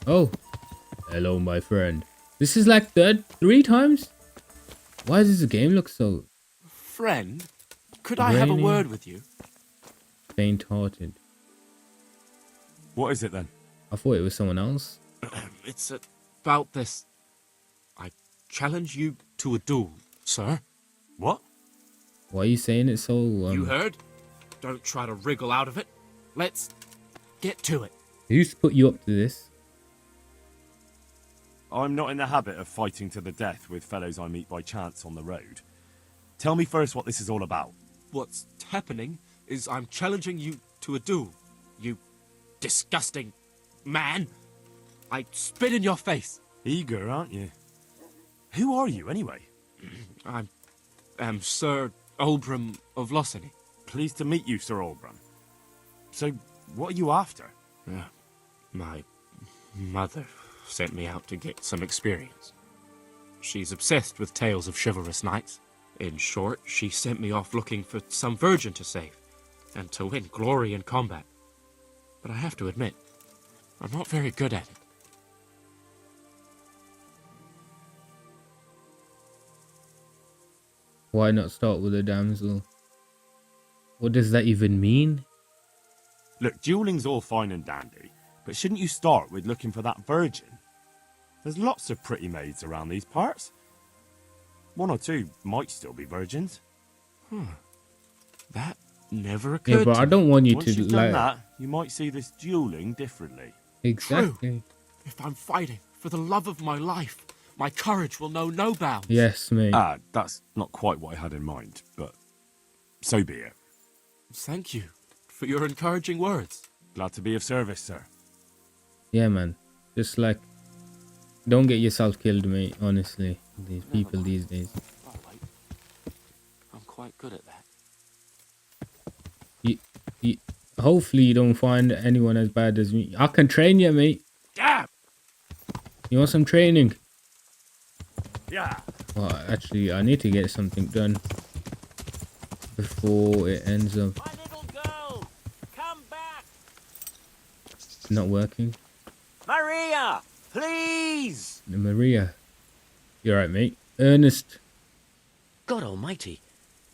Oh, hello, my friend. This is like third, 3 times? Why does the game look so Friend, could I have a grainy, word with you? faint-hearted? What is it then? I thought it was someone else. It's about this. I challenge you to a duel, sir. What? Why are you saying it so? You heard? Don't try to wriggle out of it. Let's get to it. Who's put you up to this? I'm not in the habit of fighting to the death with fellows I meet by chance on the road. Tell me first what this is all about. What's happening is I'm challenging you to a duel. You disgusting man. I spit in your face. Eager, aren't you? Who are you, anyway? I am Sir Oldbram of Lossany. Pleased to meet you, Sir Oldbram. So, what are you after? My mother sent me out to get some experience. She's obsessed with tales of chivalrous knights. In short, she sent me off looking for some virgin to save, and to win glory in combat. But I have to admit, I'm not very good at it. Why not start with a damsel? What does that even mean? Look, dueling's all fine and dandy, but shouldn't you start with looking for that virgin? There's lots of pretty maids around these parts. One or two might still be virgins. That never occurred Yeah, but to I me. don't want you Once to you've like done that, you might see this dueling differently. exactly. If I'm fighting for the love of my life, my courage will know no bounds. Yes, mate. That's not quite what I had in mind, but so be it. Thank you for your encouraging words. Glad to be of service, sir. Yeah, man. Just like, don't get yourself killed, mate. Honestly, these people these days. Oh, wait. I'm quite good at that. Hopefully you don't find anyone as bad as me. I can train you, mate. Yeah. You want some training? Yeah. Well, actually, I need to get something done before it ends up My little girl, come back. not working. Maria, please. Maria, you're right, mate. Ernest. God almighty.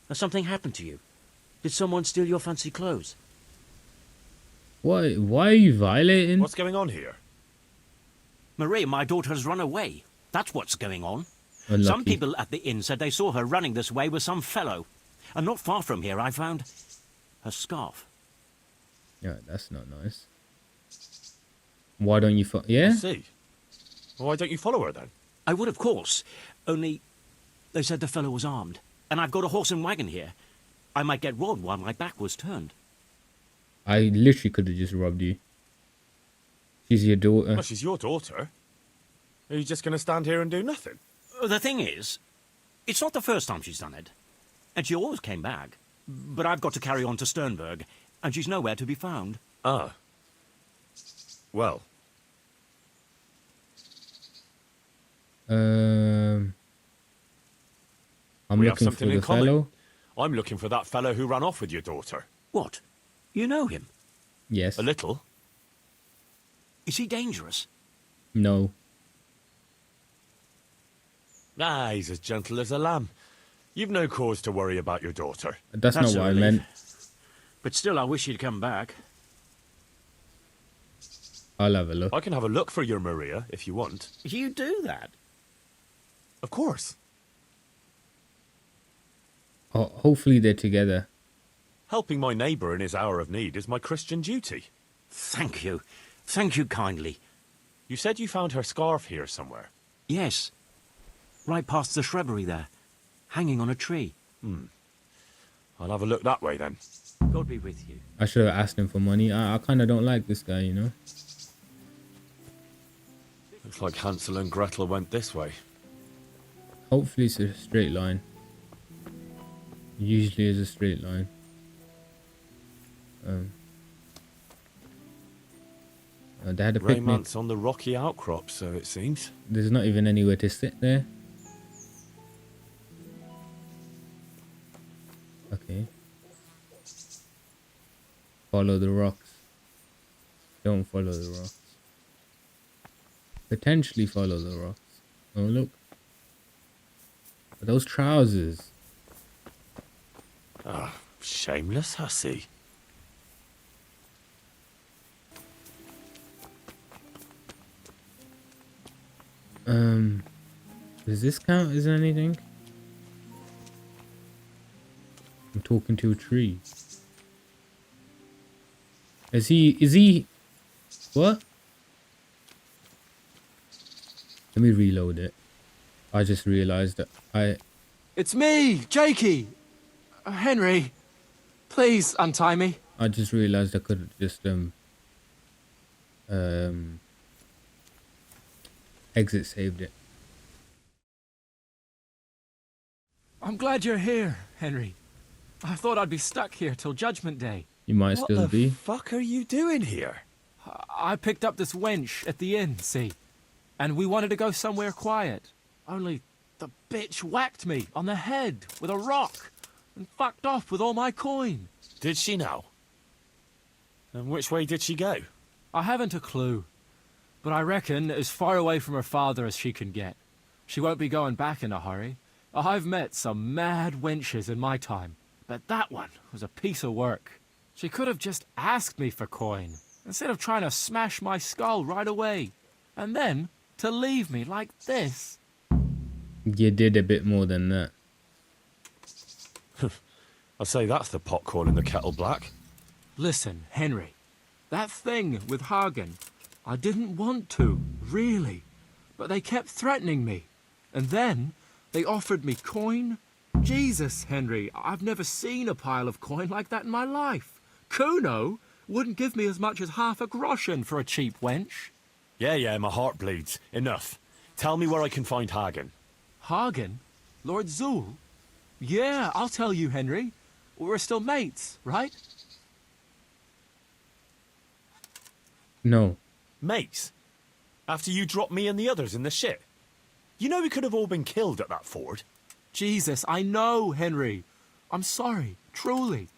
Has something happened to you? Did someone steal your fancy clothes? Why are you violating? What's going on here? Maria, my daughter has run away. That's what's going on. Unlucky. Some people at the inn said they saw her running this way with some fellow. And not far from here, I found her scarf. Yeah, that's not nice. Why don't you yeah? I see. Why don't you follow her then? I would, of course. Only they said the fellow was armed. And I've got a horse and wagon here. I might get robbed while my back was turned. I literally could have just robbed you. She's your daughter. Well, she's your daughter. Are you just going to stand here and do nothing? The thing is, it's not the first time she's done it. And she always came back. But I've got to carry on to Sternberg, and she's nowhere to be found. Ah. Well. I'm We have looking for something the in common. fellow. I'm looking for that fellow who ran off with your daughter. What? You know him? Yes. A little. Is he dangerous? No. Ah, he's as gentle as a lamb. You've no cause to worry about your daughter. That's That's not a what I relief. meant. But still, I wish he'd come back. I'll have a look. I can have a look for your Maria, if you want. You do that? Of course. Oh, hopefully they're together. Helping my neighbour in his hour of need is my Christian duty. Thank you. Thank you kindly. You said you found her scarf here somewhere. Yes. Right past the shrubbery there. Hanging on a tree. I'll have a look that way then. God be with you. I should have asked him for money. I kind of don't like this guy, you know. Looks like Hansel and Gretel went this way. Hopefully it's a straight line. Usually is a straight line. They had a picnic. Raymond's on the rocky outcrop, so it seems. There's not even anywhere to sit there. Okay. Follow the rocks. Don't follow the rocks. potentially follow the rocks. Oh, look. Those trousers. Shameless hussy. Does this count as anything? I'm talking to a tree. Is he what? Let me reload it. I just realized that It's me, Jakey. Henry, please untie me. I just realized I could just exit saved it. I'm glad you're here, Henry. I thought I'd be stuck here till Judgment Day. You might still What be. the fuck are you doing here? I picked up this wench at the inn, see? And we wanted to go somewhere quiet. Only the bitch whacked me on the head with a rock and fucked off with all my coin. Did she now? And which way did she go? I haven't a clue, but I reckon as far away from her father as she can get. She won't be going back in a hurry. I've met some mad wenches in my time, but that one was a piece of work. She could have just asked me for coin, instead of trying to smash my skull right away. And then to leave me like this. You did a bit more than that. I'd say that's the pot calling the kettle black. Listen, Henry, that thing with Hagen, I didn't want to, really. But they kept threatening me. And then they offered me coin. Jesus, Henry, I've never seen a pile of coin like that in my life. Kuno wouldn't give me as much as half a groschen for a cheap wench. Yeah, my heart bleeds. Enough. Tell me where I can find Hagen. Hagen? Lord Zoul? Yeah, I'll tell you, Henry. We're still mates, right? No. Mates? After you dropped me and the others in the ship? You know we could have all been killed at that ford. Jesus, I know, Henry. I'm sorry, truly.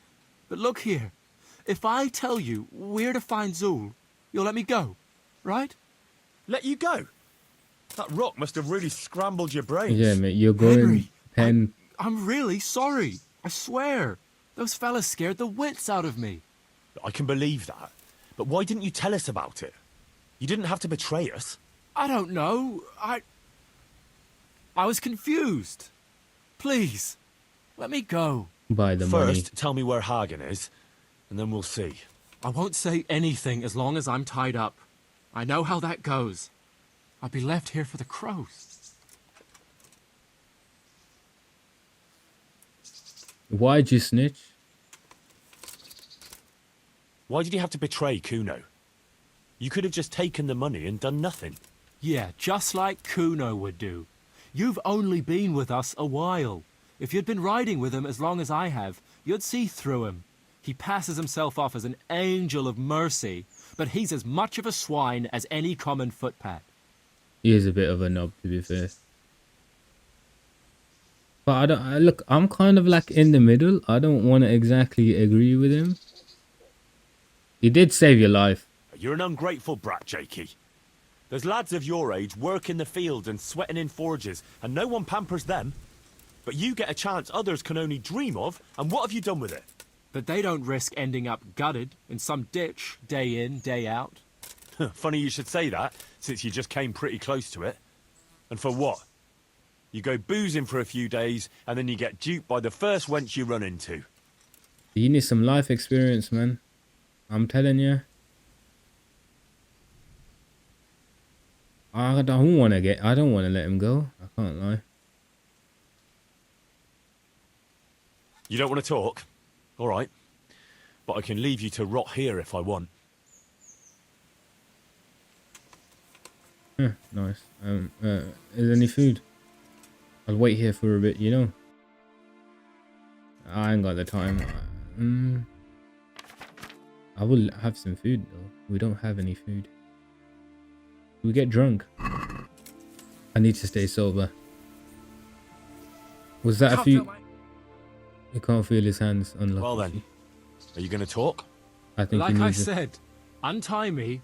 But look here. If I tell you where to find Zoul, you'll let me go, right? Let you go? That rock must have really scrambled your brains. Yeah, mate, you're going Henry, pen. I'm really sorry. I swear. Those fellas scared the wits out of me. I can believe that. But why didn't you tell us about it? You didn't have to betray us. I don't know. I was confused. Please, let me go. By the money. First, tell me where Hagen is, and then we'll see. I won't say anything as long as I'm tied up. I know how that goes. I'll be left here for the crows. Why'd you snitch? Why did you have to betray Kuno? You could have just taken the money and done nothing. Yeah, just like Kuno would do. You've only been with us a while. If you'd been riding with him as long as I have, you'd see through him. He passes himself off as an angel of mercy, but he's as much of a swine as any common footpad. He is a bit of a knob, to be fair. But look, I'm kind of like in the middle. I don't want to exactly agree with him. He did save your life. You're an ungrateful brat, Jakey. There's lads of your age work in the fields and sweating in forges, and no one pampers them. But you get a chance others can only dream of, and what have you done with it? But they don't risk ending up gutted in some ditch, day in, day out. Funny you should say that, since you just came pretty close to it. And for what? You go boozing for a few days, and then you get duped by the first wench you run into. You need some life experience, man. I'm telling you. I don't want to let him go. I can't lie. You don't want to talk? All right. But I can leave you to rot here if I want. Nice. Is there any food? I'll wait here for a bit, you know. I ain't got the time. I will have some food though. We don't have any food. We get drunk. I need to stay sober. Was that a few? He can't feel his hands. Unlucky. Well then, are you going to talk? I think Like he I needs said, untie me,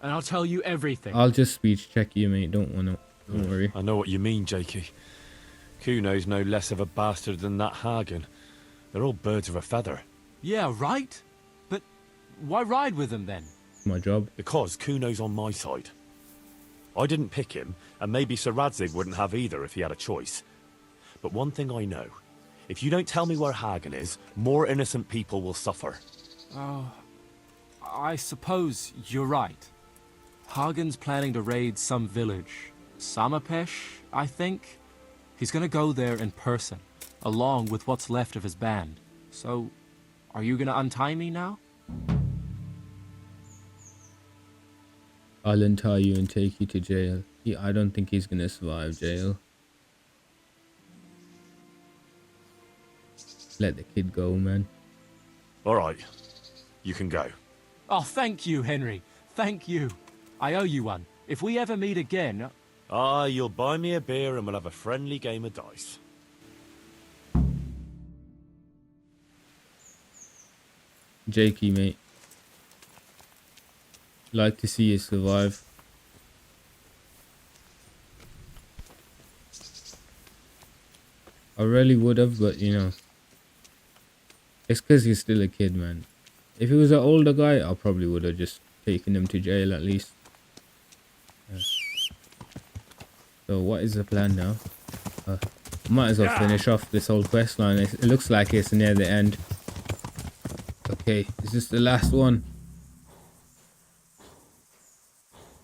and I'll tell you everything. I'll just speech check you, mate. Don't worry. I know what you mean, Jakey. Kuno's no less of a bastard than that Hagen. They're all birds of a feather. Yeah, right? But why ride with them then? My job. Because Kuno's on my side. I didn't pick him, and maybe Sir Radzig wouldn't have either if he had a choice. But one thing I know. If you don't tell me where Hagen is, more innocent people will suffer. Oh, I suppose you're right. Hagen's planning to raid some village. Samapesh, I think? He's gonna go there in person, along with what's left of his band. So, are you gonna untie me now? I'll untie you and take you to jail. I don't think he's gonna survive jail. Let the kid go, man. Alright, you can go. Oh, thank you, Henry. Thank you. I owe you one. If we ever meet again... Ah, you'll buy me a beer and we'll have a friendly game of dice. Jakey, mate. Like to see you survive. I really would have, but you know. It's because he's still a kid, man. If he was an older guy, I probably would have just taken him to jail at least. Yeah. So what is the plan now? Might as well finish off this whole quest line. It looks like it's near the end. Okay, is this the last one?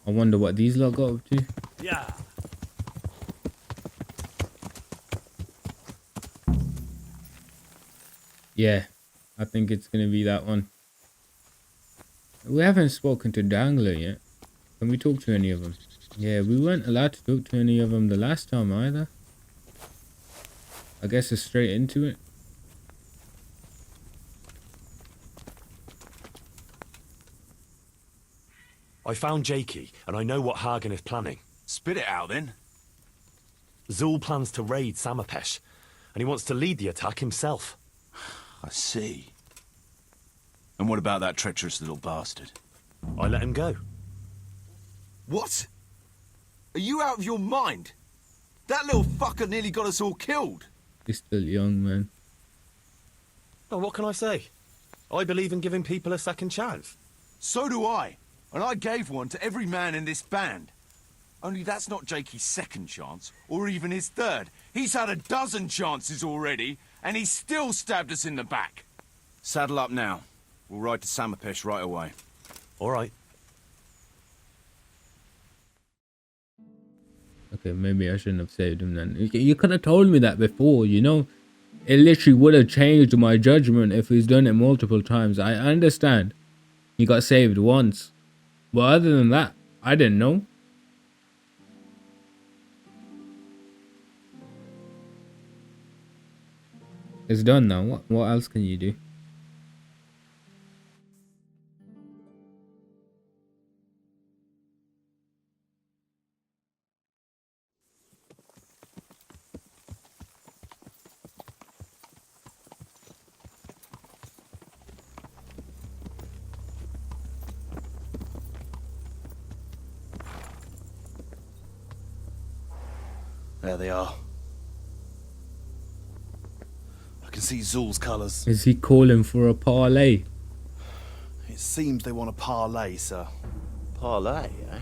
I wonder what these lot got up to. Yeah. Yeah, I think it's gonna be that one. We haven't spoken to Dangler yet. Can we talk to any of them? Yeah, we weren't allowed to talk to any of them the last time either. I guess it's straight into it. I found Jakey, and I know what Hagen is planning. Spit it out, then. Zoul plans to raid Samapesh, and he wants to lead the attack himself. I see. And what about that treacherous little bastard? I let him go. What? Are you out of your mind? That little fucker nearly got us all killed. He's still young, man. Oh, what can I say? I believe in giving people a second chance. So do I. And I gave one to every man in this band. Only that's not Jakey's second chance, or even his third. He's had a dozen chances already, and he's still stabbed us in the back. Saddle up now. We'll ride to Samapesh right away. All right. Okay, maybe I shouldn't have saved him then. You could have told me that before, you know? It literally would have changed my judgment if he's done it multiple times. I understand. He got saved once. But other than that, I didn't know. It's done now. What else can you do? There they are. I can see Zoul's colours. Is he calling for a parlay? It seems they want a parlay, sir. Parlay, eh?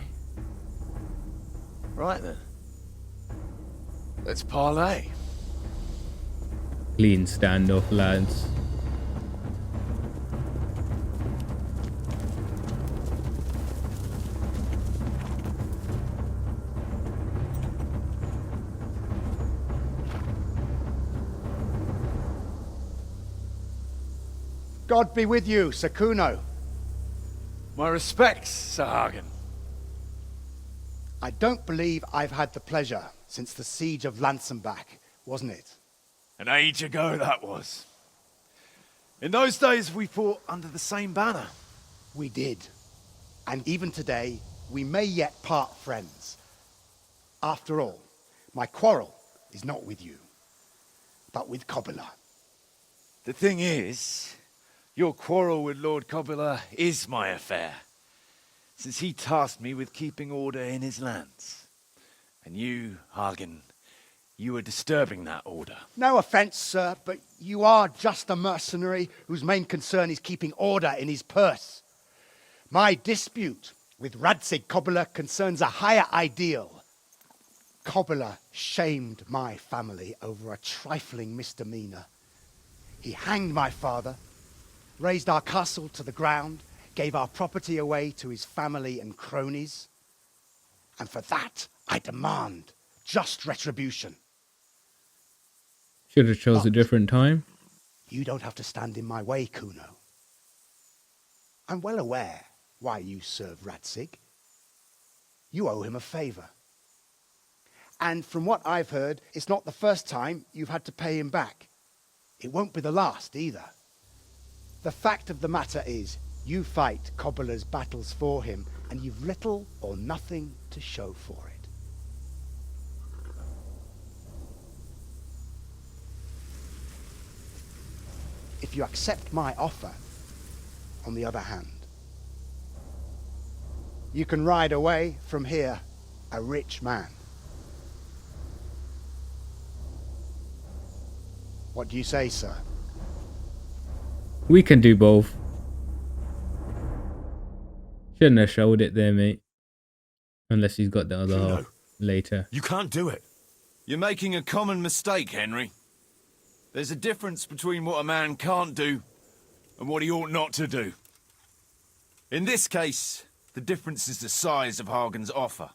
Right then. Let's parlay. Clean standoff, lads. God be with you, Sir Kuno. My respects, Sir Hagen. I don't believe I've had the pleasure since the siege of Lansenbach, wasn't it? An age ago that was. In those days we fought under the same banner. We did. And even today, we may yet part friends. After all, my quarrel is not with you, but with Kobila. The thing is, your quarrel with Lord Kobila is my affair. since he tasked me with keeping order in his lands. And you, Hagen, you were disturbing that order. No offence, sir, but you are just a mercenary whose main concern is keeping order in his purse. My dispute with Radzig Cobbler concerns a higher ideal. Cobbler shamed my family over a trifling misdemeanor. He hanged my father, razed our castle to the ground, gave our property away to his family and cronies. And for that, I demand just retribution. Should have chose a But different time. you don't have to stand in my way, Kuno. I'm well aware why you serve Radzig. You owe him a favor. And from what I've heard, it's not the first time you've had to pay him back. It won't be the last either. The fact of the matter is, you fight Cobbler's battles for him, and you've little or nothing to show for it. If you accept my offer, on the other hand, you can ride away from here a rich man. What do you say, sir? We can do both. Shouldn't have showed it there, mate. Unless he's got the other Kuno, half later. You can't do it. You're making a common mistake, Henry. There's a difference between what a man can't do and what he ought not to do. In this case, the difference is the size of Hagen's offer.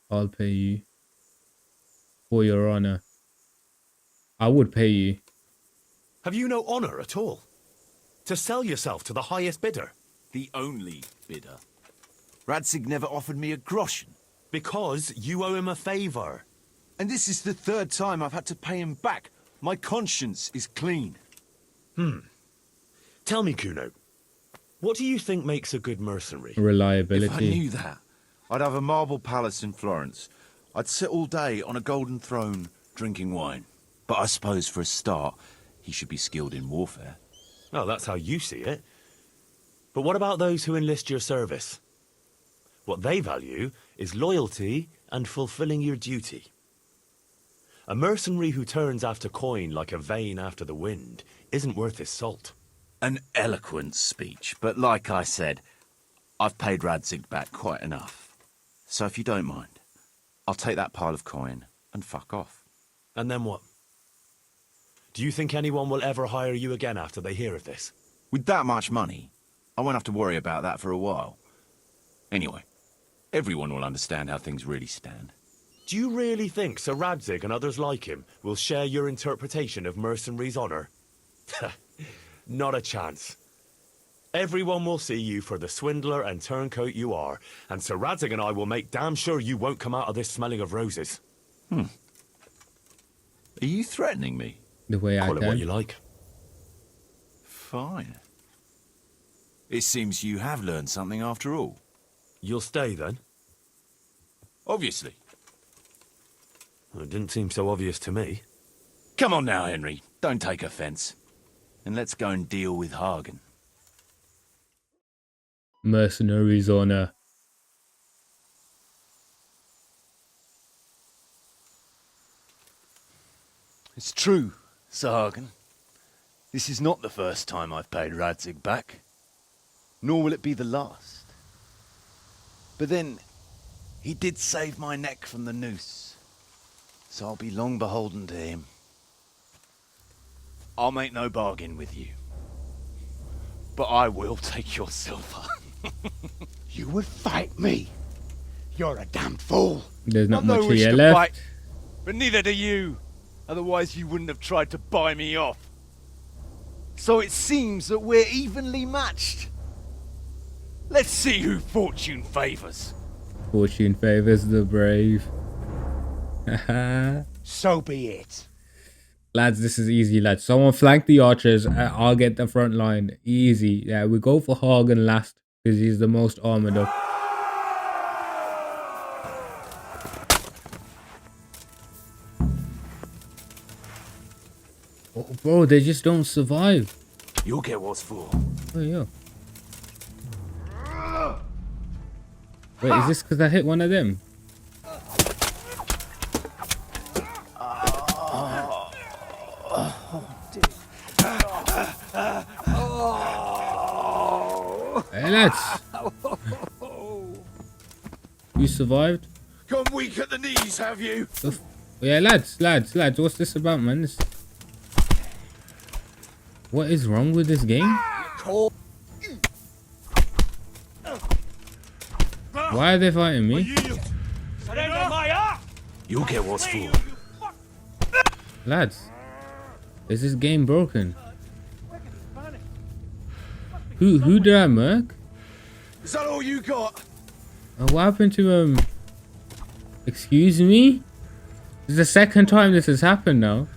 I'll pay you. For your honor. I would pay you. Have you no honor at all? To sell yourself to the highest bidder? The only bidder. Radzig never offered me a groschen. Because you owe him a favor. And this is the third time I've had to pay him back. My conscience is clean. Tell me, Kuno, what do you think makes a good mercenary? If I Reliability. knew that, I'd have a marble palace in Florence. I'd sit all day on a golden throne, drinking wine. But I suppose for a start, he should be skilled in warfare. Oh, that's how you see it. But what about those who enlist your service? What they value is loyalty and fulfilling your duty. A mercenary who turns after coin like a vane after the wind isn't worth his salt. An eloquent speech, but like I said, I've paid Radzig back quite enough. So if you don't mind, I'll take that pile of coin and fuck off. And then what? Do you think anyone will ever hire you again after they hear of this? With that much money, I won't have to worry about that for a while. Anyway, everyone will understand how things really stand. Do you really think Sir Radzig and others like him will share your interpretation of mercenary's honor? Not a chance. Everyone will see you for the swindler and turncoat you are, and Sir Radzig and I will make damn sure you won't come out of this smelling of roses. Are you threatening me? The way I Call it what can. you like. Fine. It seems you have learned something after all. You'll stay then? Obviously. Well, it didn't seem so obvious to me. Come on now, Henry. Don't take offence. And let's go and deal with Hagen. Mercenaries honor. It's true, Sir Hagen. This is not the first time I've paid Radzig back. Nor will it be the last. But then, he did save my neck from the noose. So I'll be long beholden to him. I'll make no bargain with you. But I will take your silver. You would fight me? You're a damned fool. There's not I've no much wish here to left. fight, but neither do you. Otherwise you wouldn't have tried to buy me off. So it seems that we're evenly matched. Let's see who fortune favours. Fortune favors the brave. Haha. So be it. Lads, this is easy, lads. Someone flank the archers. I'll get the front line. Easy. Yeah, we go for Hagen last because he's the most armored up. Oh, bro, they just don't survive. You'll get what's for. Oh, yeah. Wait, is this because I hit one of them? Hey, lads. You survived? Gone weak at the knees, have you? Yeah, lads. What's this about, man? What is wrong with this game? Why are they fighting me? You'll get what's for. Lads, is this game broken? Who did I murk? Is that all you got? What happened to excuse me? This is the second time this has happened now.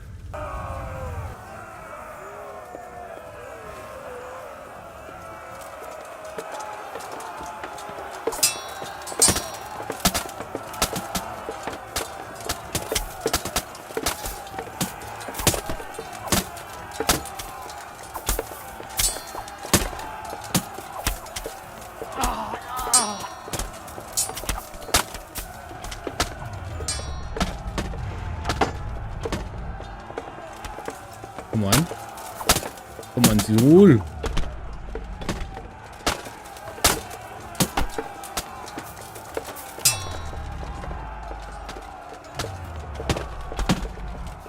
Come on, Zoul.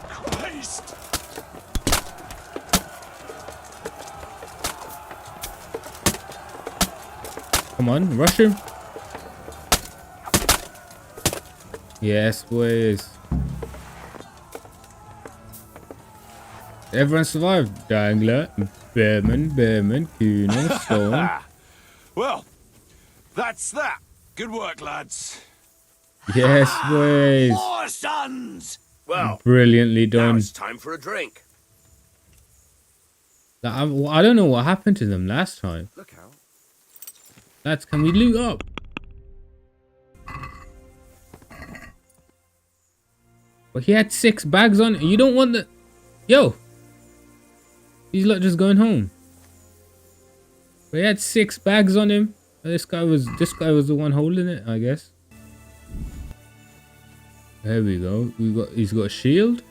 Christ! Come on, rush him. Yes, boys. Everyone survived. Dangler, Behrman, Kuno, Stone. Well, that's that. Good work, lads. Yes, boys. More sons! Well, Brilliantly now done. it's time for a drink. I don't know what happened to them last time. Look out. Lads, can we loot up? But he had 6 bags on. You don't want the... Yo! He's not just going home. But he had 6 bags on him. This guy was the one holding it, I guess. There we go. He's got a shield.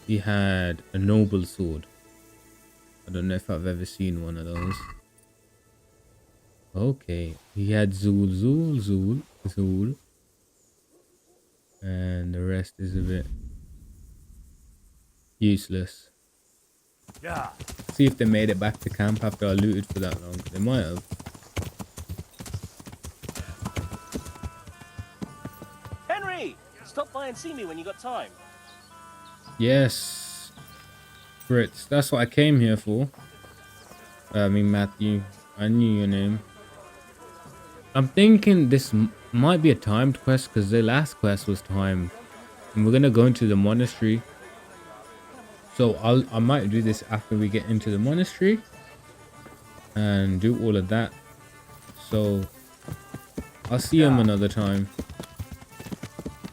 He had a noble sword. I don't know if I've ever seen one of those. Okay. He had Zoul. And the rest is a bit useless. Yeah. See if they made it back to camp after I looted for that long. They might have. Henry! Stop by and see me when you got time. Yes. Fritz. That's what I came here for. I mean, Matthew. I knew your name. I'm thinking this might be a timed quest because the last quest was timed. And we're going to go into the monastery. So I might do this after we get into the monastery. And do all of that. So I'll see him another time.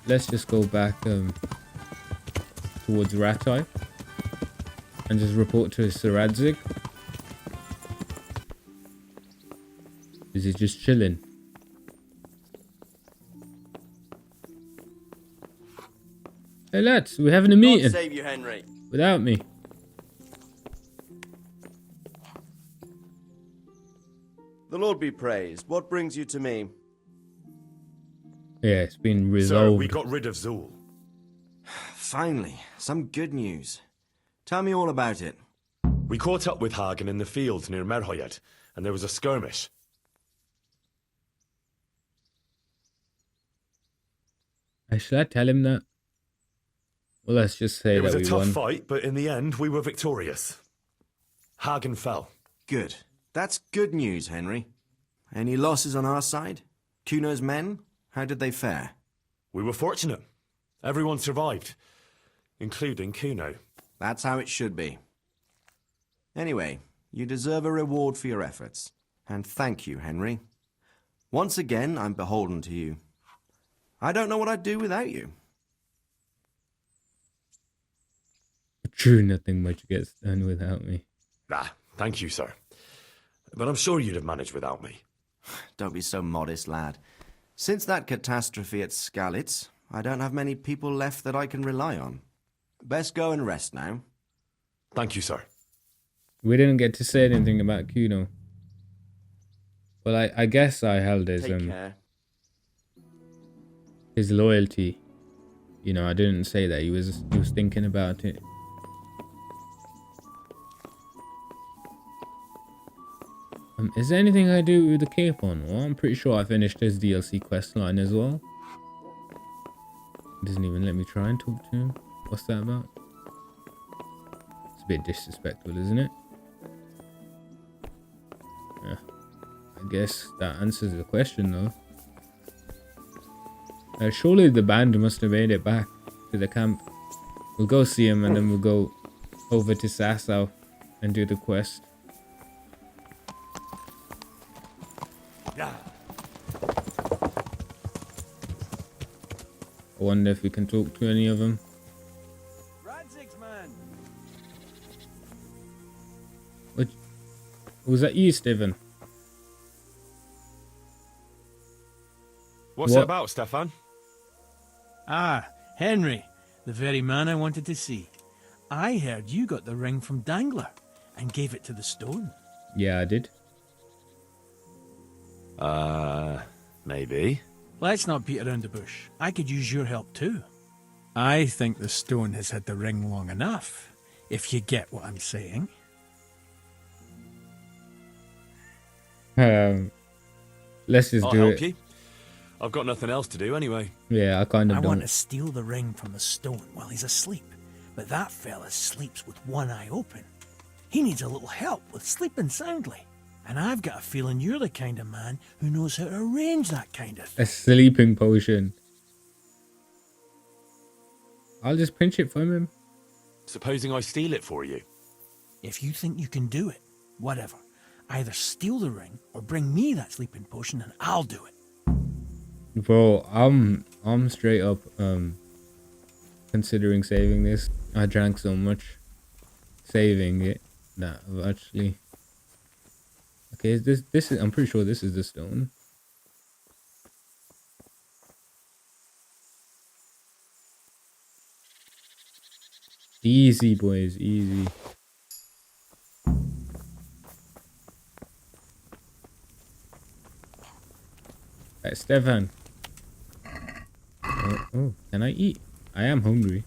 Let's just go back towards Ratai. And just report to Sir Radzig. Is he just chilling? Hey lads, we're having a meeting. God save you, Henry. Without me. The Lord be praised. What brings you to me? Yeah, it's been Sir, resolved. we got rid of Zoul. Finally, some good news. Tell me all about it. We caught up with Hagen in the fields near Merhoyed, and there was a skirmish. Should I tell him that? Well, let's just say It was that a we tough won. fight, but in the end, we were victorious. Hagen fell. Good. That's good news, Henry. Any losses on our side? Kuno's men? How did they fare? We were fortunate. Everyone survived, including Kuno. That's how it should be. Anyway, you deserve a reward for your efforts. And thank you, Henry. Once again, I'm beholden to you. I don't know what I'd do without you. True, nothing much gets done without me. Ah, thank you, sir. But I'm sure you'd have managed without me. Don't be so modest, lad. Since that catastrophe at Skalitz, I don't have many people left that I can rely on. Best go and rest now. Thank you, sir. We didn't get to say anything about Kuno. Well, I guess I held his Take care. his loyalty. You know, I didn't say that he was thinking about it. Is there anything I do with the cape on? Well, I'm pretty sure I finished his DLC quest line as well. He doesn't even let me try and talk to him. What's that about? It's a bit disrespectful, isn't it? Yeah. I guess that answers the question though. Surely the band must have made it back to the camp. We'll go see him and then we'll go over to Sasau and do the quest. I wonder if we can talk to any of them. Radzig's man. What? Was that you, Stephen? What's What? it about, Stefan? Ah, Henry, the very man I wanted to see. I heard you got the ring from Dangler and gave it to the stone. Yeah, I did. Maybe. Let's not beat around the bush. I could use your help too. I think the stone has had the ring long enough, if you get what I'm saying. Let's just I'll do help it. you. I've got nothing else to do anyway. Yeah, I kind of I don't. want to steal the ring from the stone while he's asleep, but that fella sleeps with one eye open. He needs a little help with sleeping soundly. And I've got a feeling you're the kind of man who knows how to arrange that kind of thing. A sleeping potion. I'll just pinch it from him. Supposing I steal it for you. If you think you can do it, whatever. Either steal the ring or bring me that sleeping potion and I'll do it. Bro, I'm straight up considering saving this. I drank so much saving it that I've actually. Okay, is this is I'm pretty sure this is the stone. Easy, boys, easy. Right, Stefan. Oh, can I eat? I am hungry.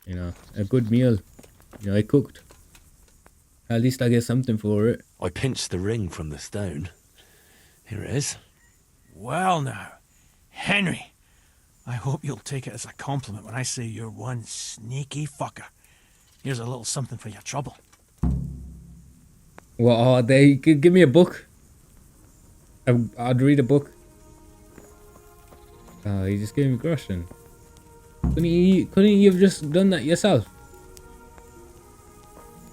You know, a good meal. You know, I cooked. At least I get something for it. I pinched the ring from the stone. Here it is. Well now, Henry, I hope you'll take it as a compliment when I say you're one sneaky fucker. Here's a little something for your trouble. What are they? Give me a book. I'd read a book. Oh, he just gave me Groschen. Couldn't you have just done that yourself?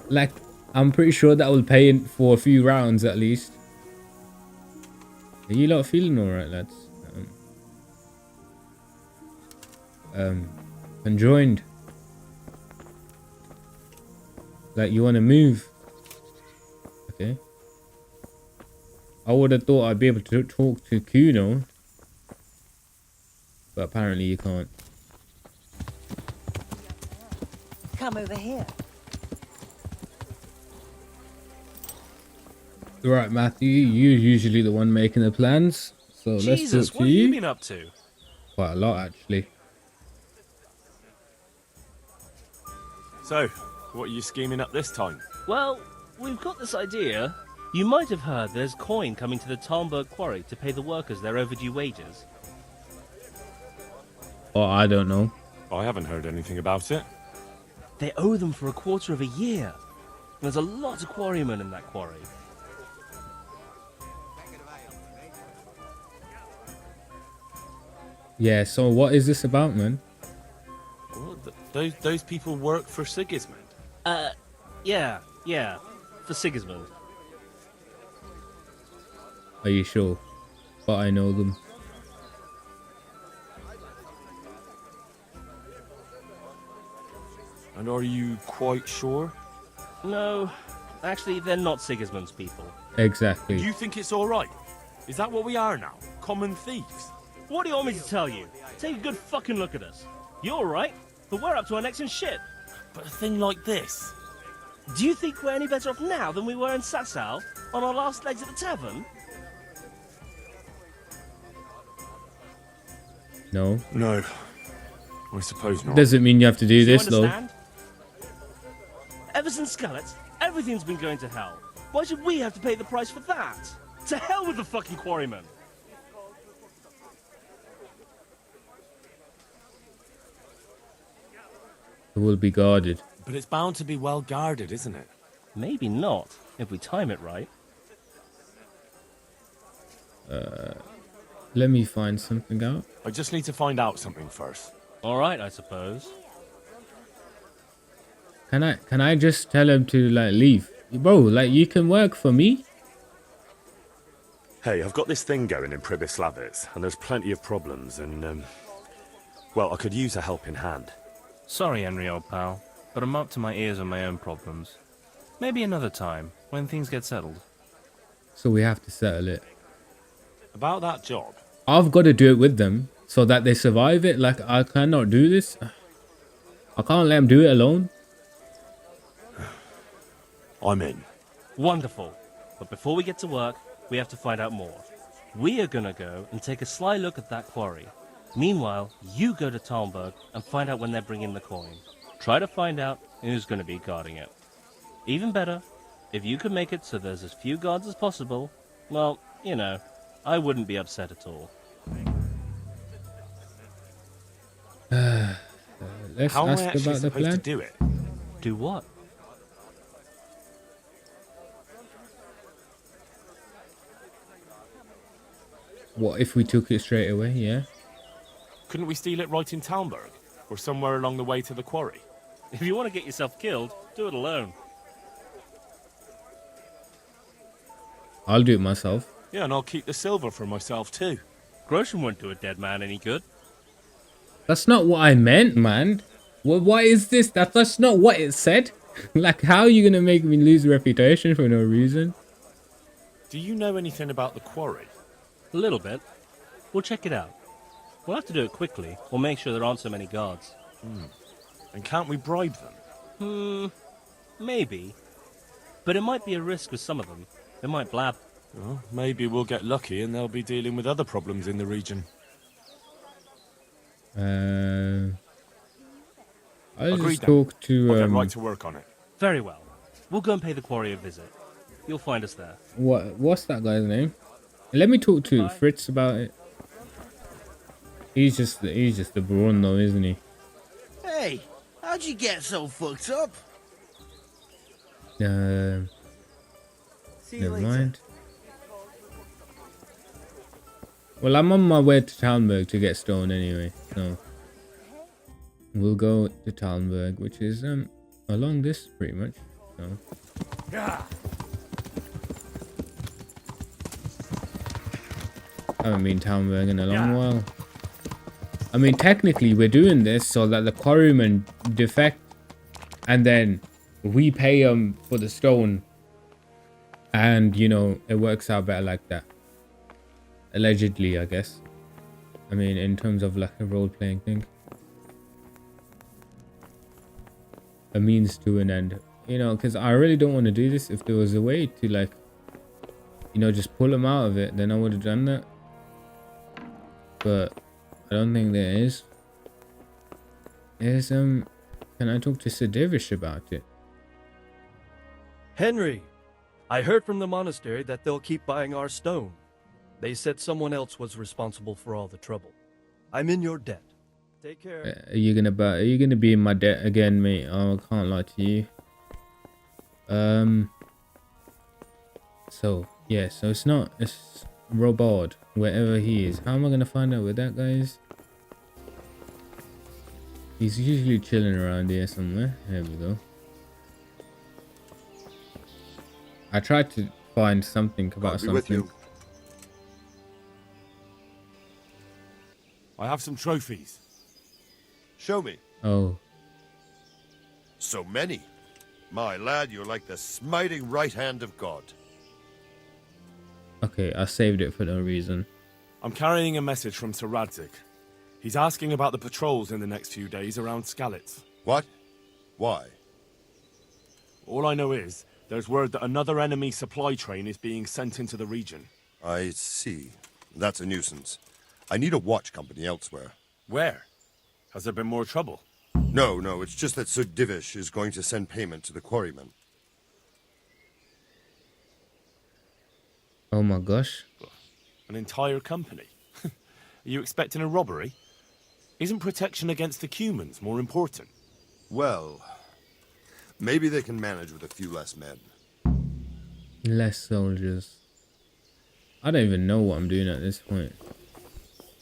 Like, I'm pretty sure that will pay for a few rounds at least. Are you lot feeling alright, lads? Conjoined. Like, you want to move? Okay. I would have thought I'd be able to talk to Kuno, but apparently you can't. Come over here. Right, Matthew, you're usually the one making the plans, so let's Jesus, talk to what have you you. been up to? Quite a lot, actually. So, what are you scheming up this time? Well, we've got this idea. You might have heard there's coin coming to the Talmberg quarry to pay the workers their overdue wages. Oh, I don't know. I haven't heard anything about it. They owe them for a quarter of a year. There's a lot of quarrymen in that quarry. Yeah, so what is this about, man? Well, those people work for Sigismund. Yeah, for Sigismund. Are you sure? But I know them. And are you quite sure? No, Actually, they're not Sigismund's people. Exactly. You think it's all right? Is that what we are now? Common thieves? What do you want me to tell you? Take a good fucking look at us. You're alright, but we're up to our necks in shit. But a thing like this? Do you think we're any better off now than we were in Sasau, on our last legs at the tavern? No. No. I suppose not. Doesn't mean you have to do this, you though. understand? Ever since Skellets, everything's been going to hell. Why should we have to pay the price for that? To hell with the fucking quarrymen! It will be guarded. But it's bound to be well guarded, isn't it? Maybe not, if we time it right. Let me find something out. I just need to find out something first. Alright, I suppose. Can I just tell him to like leave? Bro, like you can work for me? Hey, I've got this thing going in Pribyslavitz, and there's plenty of problems, and, well, I could use a helping hand. Sorry, Henry, old pal, but I'm up to my ears on my own problems. Maybe another time, when things get settled. So we have to settle it. About that job? I've got to do it with them so that they survive it. Like, I cannot do this. I can't let them do it alone. I'm in. Wonderful. But before we get to work, we have to find out more. We are gonna go and take a sly look at that quarry. Meanwhile, you go to Talmberg and find out when they're bringing the coin. Try to find out who's gonna be guarding it. Even better, if you can make it so there's as few guards as possible, well, you know, I wouldn't be upset at all. Let's How am I ask actually about the supposed plan. to do it? Do what? What if we took it straight away? Yeah. Couldn't we steal it right in Talmberg? Or somewhere along the way to the quarry? If you want to get yourself killed, do it alone. I'll do it myself. Yeah, and I'll keep the silver for myself too. Groshen won't do a dead man any good. That's not what I meant, man. What is this? That's not what it said. Like, how are you gonna make me lose reputation for no reason? Do you know anything about the quarry? A little bit. We'll check it out. We'll have to do it quickly. We'll make sure there aren't so many guards. And can't we bribe them? Maybe. But it might be a risk with some of them. They might blab. Well, maybe we'll get lucky and they'll be dealing with other problems in the region. I'll Agreed just then. talk to I'll get right to work on it. Very well. We'll go and pay the quarry a visit. You'll find us there. what's that guy's name? Let me talk to Fritz about it. He's just the brawn though, isn't he? Hey, how'd you get so fucked up? Never mind. Well, I'm on my way to Talmberg to get stone anyway, so we'll go to Talmberg, which is along this pretty much. So. I haven't been Talmberg in a long while. I mean, technically, we're doing this so that the quarrymen defect, and then we pay them for the stone, and you know it works out better like that. Allegedly, I guess. I mean, in terms of like a role-playing thing, a means to an end. You know, because I really don't want to do this. If there was a way to like, you know, just pull them out of it, then I would have done that. But I don't think there is. Can I talk to Sir Divish about it? Henry, I heard from the monastery that they'll keep buying our stone. They said someone else was responsible for all the trouble. I'm in your debt. Take care. Are you gonna be in my debt again, mate? Oh, I can't lie to you. So yeah, so it's Robard, wherever he is. How am I gonna find out where that guy is? He's usually chilling around here somewhere. There we go. I tried to find something about something. With you. I have some trophies. Show me. Oh. So many. My lad, you're like the smiting right hand of God. Okay, I saved it for no reason. I'm carrying a message from Sir Radzig. He's asking about the patrols in the next few days around Skalitz. What? Why? All I know is, there's word that another enemy supply train is being sent into the region. I see. That's a nuisance. I need a watch company elsewhere. Where? Has there been more trouble? No, it's just that Sir Divish is going to send payment to the quarrymen. Oh my gosh. An entire company? Are you expecting a robbery? Isn't protection against the humans more important? Well, maybe they can manage with a few less men. Less soldiers. I don't even know what I'm doing at this point.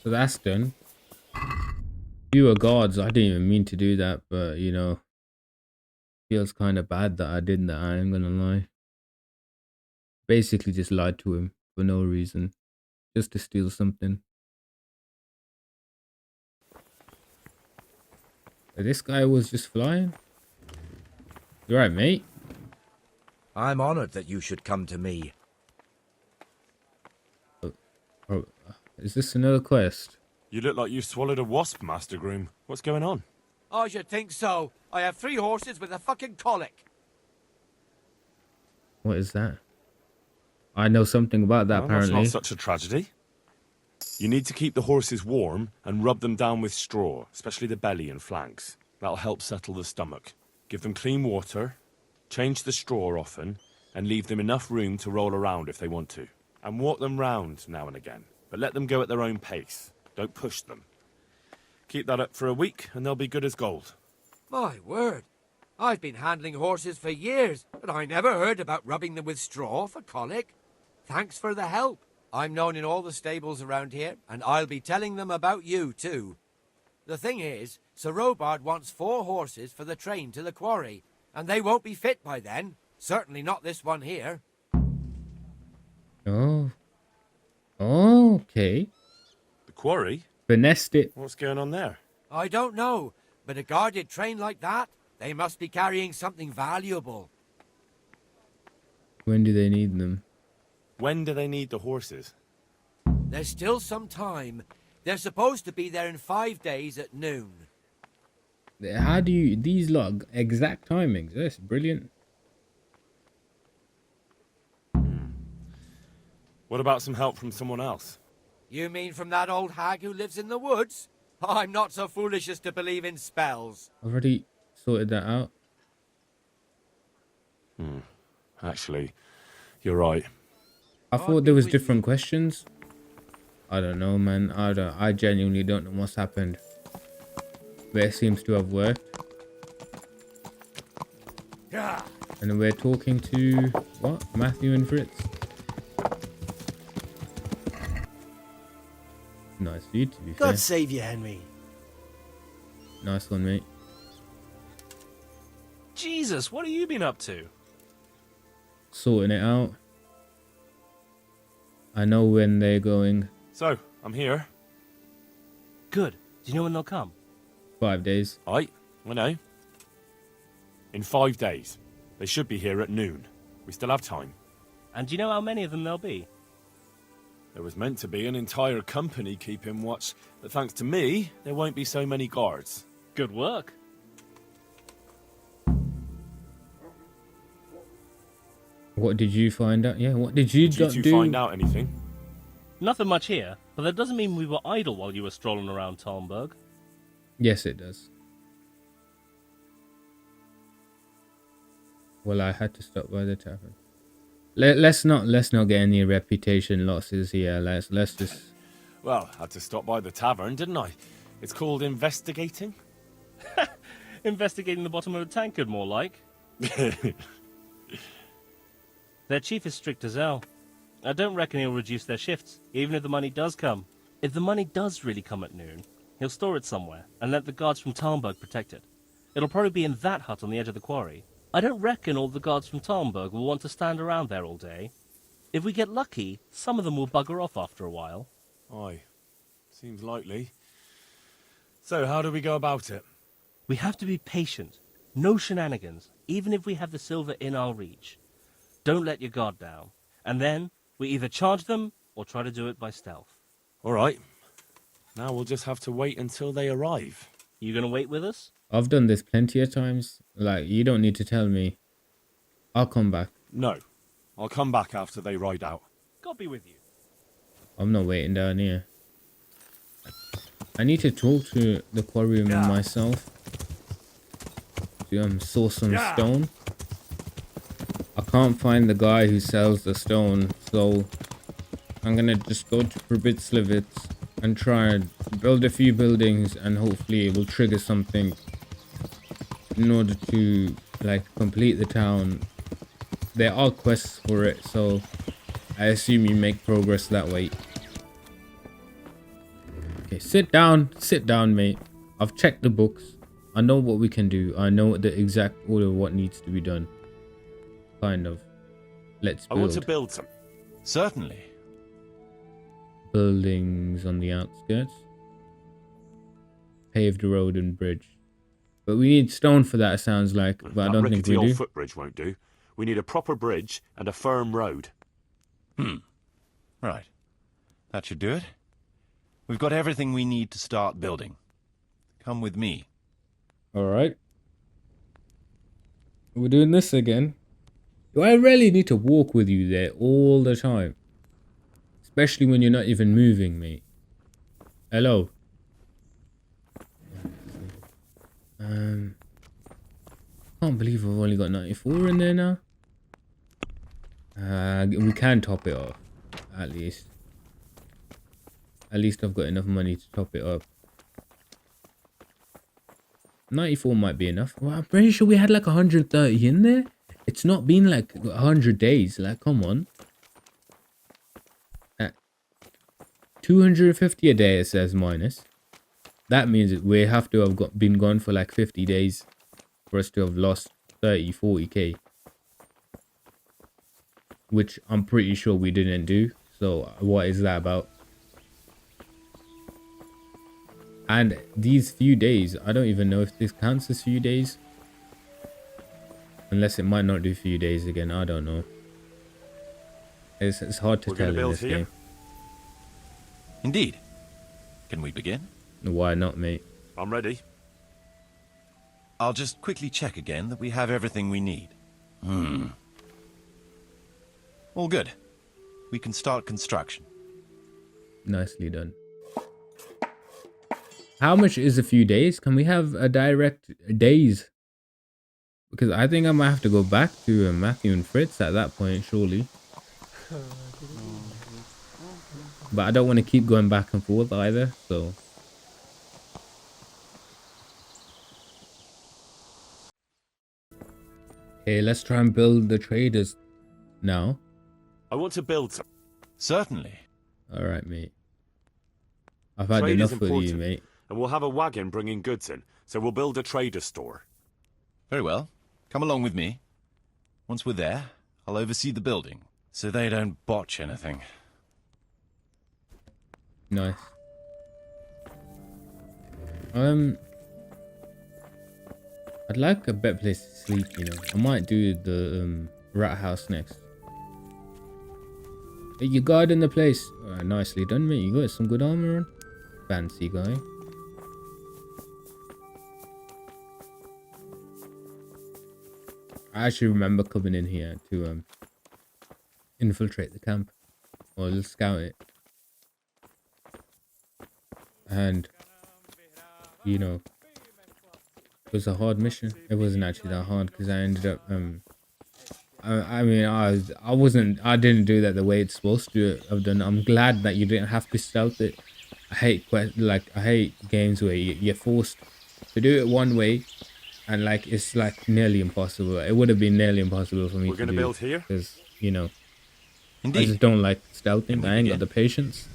So that's done. Fewer guards. I didn't even mean to do that, but you know, feels kind of bad that I did that. I ain't gonna lie. Basically, just lied to him for no reason, just to steal something. This guy was just flying. You right, mate? I'm honored that you should come to me. Oh, is this another quest? You look like you swallowed a wasp, Master Groom. What's going on? I should think so. I have 3 horses with a fucking colic. What is that? I know something about that, Well, apparently. that's not such a tragedy. You need to keep the horses warm and rub them down with straw, especially the belly and flanks. That'll help settle the stomach. Give them clean water, change the straw often, and leave them enough room to roll around if they want to. And walk them round now and again, but let them go at their own pace. Don't push them. Keep that up for a week and they'll be good as gold. My word. I've been handling horses for years, but I never heard about rubbing them with straw for colic. Thanks for the help. I'm known in all the stables around here, and I'll be telling them about you, too. The thing is, Sir Robard wants 4 horses for the train to the quarry, and they won't be fit by then. Certainly not this one here. Oh. Okay. The quarry? Finessed it. What's going on there? I don't know, but a guarded train like that, they must be carrying something valuable. When do they need them? When do they need the horses? There's still some time. They're supposed to be there in 5 days at noon. How do you... These lot exact timings. That's brilliant. What about some help from someone else? You mean from that old hag who lives in the woods? I'm not so foolish as to believe in spells. I've already sorted that out. Actually, you're right. I thought there was different questions. I don't know, man. I genuinely don't know what's happened. But it seems to have worked. And we're talking to... What? Matthew and Fritz? Nice dude, to be fair. God save you, Henry. Nice one, mate. Jesus, what have you been up to? Sorting it out. I know when they're going. So, I'm here. Good. Do you know when they'll come? 5 days. I know. In 5 days. They should be here at noon. We still have time. And do you know how many of them there'll be? There was meant to be an entire company keeping watch, but thanks to me, there won't be so many guards. Good work. What did you find out? Yeah, what did you do? Did you find out anything? Nothing much here, but that doesn't mean we were idle while you were strolling around Talmberg. Yes, it does. Well, I had to stop by the tavern. Let's not get any reputation losses here. Let's just. Well, I had to stop by the tavern, didn't I? It's called investigating. Investigating the bottom of a tankard, more like. Their chief is strict as hell. I don't reckon he'll reduce their shifts, even if the money does come. If the money does really come at noon, he'll store it somewhere and let the guards from Talmberg protect it. It'll probably be in that hut on the edge of the quarry. I don't reckon all the guards from Talmberg will want to stand around there all day. If we get lucky, some of them will bugger off after a while. Aye, seems likely. So, how do we go about it? We have to be patient. No shenanigans. even if we have the silver in our reach. Don't let your guard down. And then we either charge them or try to do it by stealth. All right. Now we'll just have to wait until they arrive. You gonna wait with us? I've done this plenty of times. Like, you don't need to tell me. I'll come back. No. I'll come back after they ride out. God be with you. I'm not waiting down here. I need to talk to the quarryman myself. To source some stone. I can't find the guy who sells the stone, so I'm gonna just go to Pribyslavitz and try and build a few buildings, and hopefully it will trigger something in order to like complete the town. There are quests for it, so I assume you make progress that way. Okay, sit down, mate. I've checked the books. I know what we can do. I know the exact order of what needs to be done. Kind of. Let's build. I want to build some. Certainly. Buildings on the outskirts. Paved road and bridge. But we need stone for that, it sounds like. But I don't think we do. Old footbridge won't do. We need a proper bridge and a firm road. Right. That should do it. We've got everything we need to start building. Come with me. Alright. We're doing this again. Do I really need to walk with you there all the time? Especially when you're not even moving, mate. Hello. Can't believe I've only got 94 in there now. We can top it off, at least. At least I've got enough money to top it up. 94 might be enough. Well, I'm pretty sure we had like 130 in there. It's not been like 100 days. Like, come on. 250 a day, it says minus. That means that we have to have been gone for like 50 days for us to have lost 30, 40k. Which I'm pretty sure we didn't do. So what is that about? And these few days, I don't even know if this counts as few days. Unless it might not do few days again, I don't know. It's hard to tell in this game. Indeed. Can we begin? Why not, mate? I'm ready. I'll just quickly check again that we have everything we need. All good. We can start construction. Nicely done. How much is a few days? Can we have a direct days? Because I think I might have to go back to Matthew and Fritz at that point, surely. But I don't want to keep going back and forth either, so... Okay, let's try and build the traders now. I want to build some. Certainly. Alright, mate. I've had Trade enough is with you, important, mate. And we'll have a wagon bringing goods in, so we'll build a trader store. Very well. Come along with me. Once we're there, I'll oversee the building, so they don't botch anything. Nice. I'd like a better place to sleep, you know. I might do the rat house next. Hey, you guarding the place. Nicely done, mate. You got some good armor on. Fancy guy. I actually remember coming in here to infiltrate the camp. Or scout it. And, you know, it was a hard mission. It wasn't actually that hard because I ended up, I mean, I didn't do that the way it's supposed to have done. I'm glad that you didn't have to stealth it. I hate games where you're forced to do it one way and like, it's like nearly impossible. It would have been nearly impossible for me to do. We're gonna build here? Because, you know, Indeed. I just don't like stealthing. I ain't got the patience.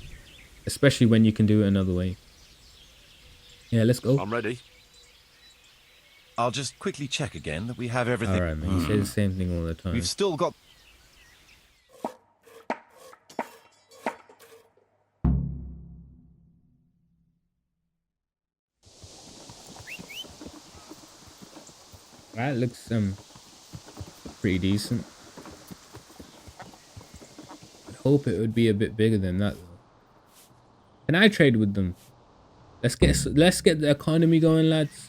Especially when you can do it another way. Yeah, let's go. I'm ready. I'll just quickly check again that we have everything. Alright, man. You say the same thing all the time. We've still got... That looks pretty decent. I'd hope it would be a bit bigger than that though. Can I trade with them? Let's get the economy going, lads.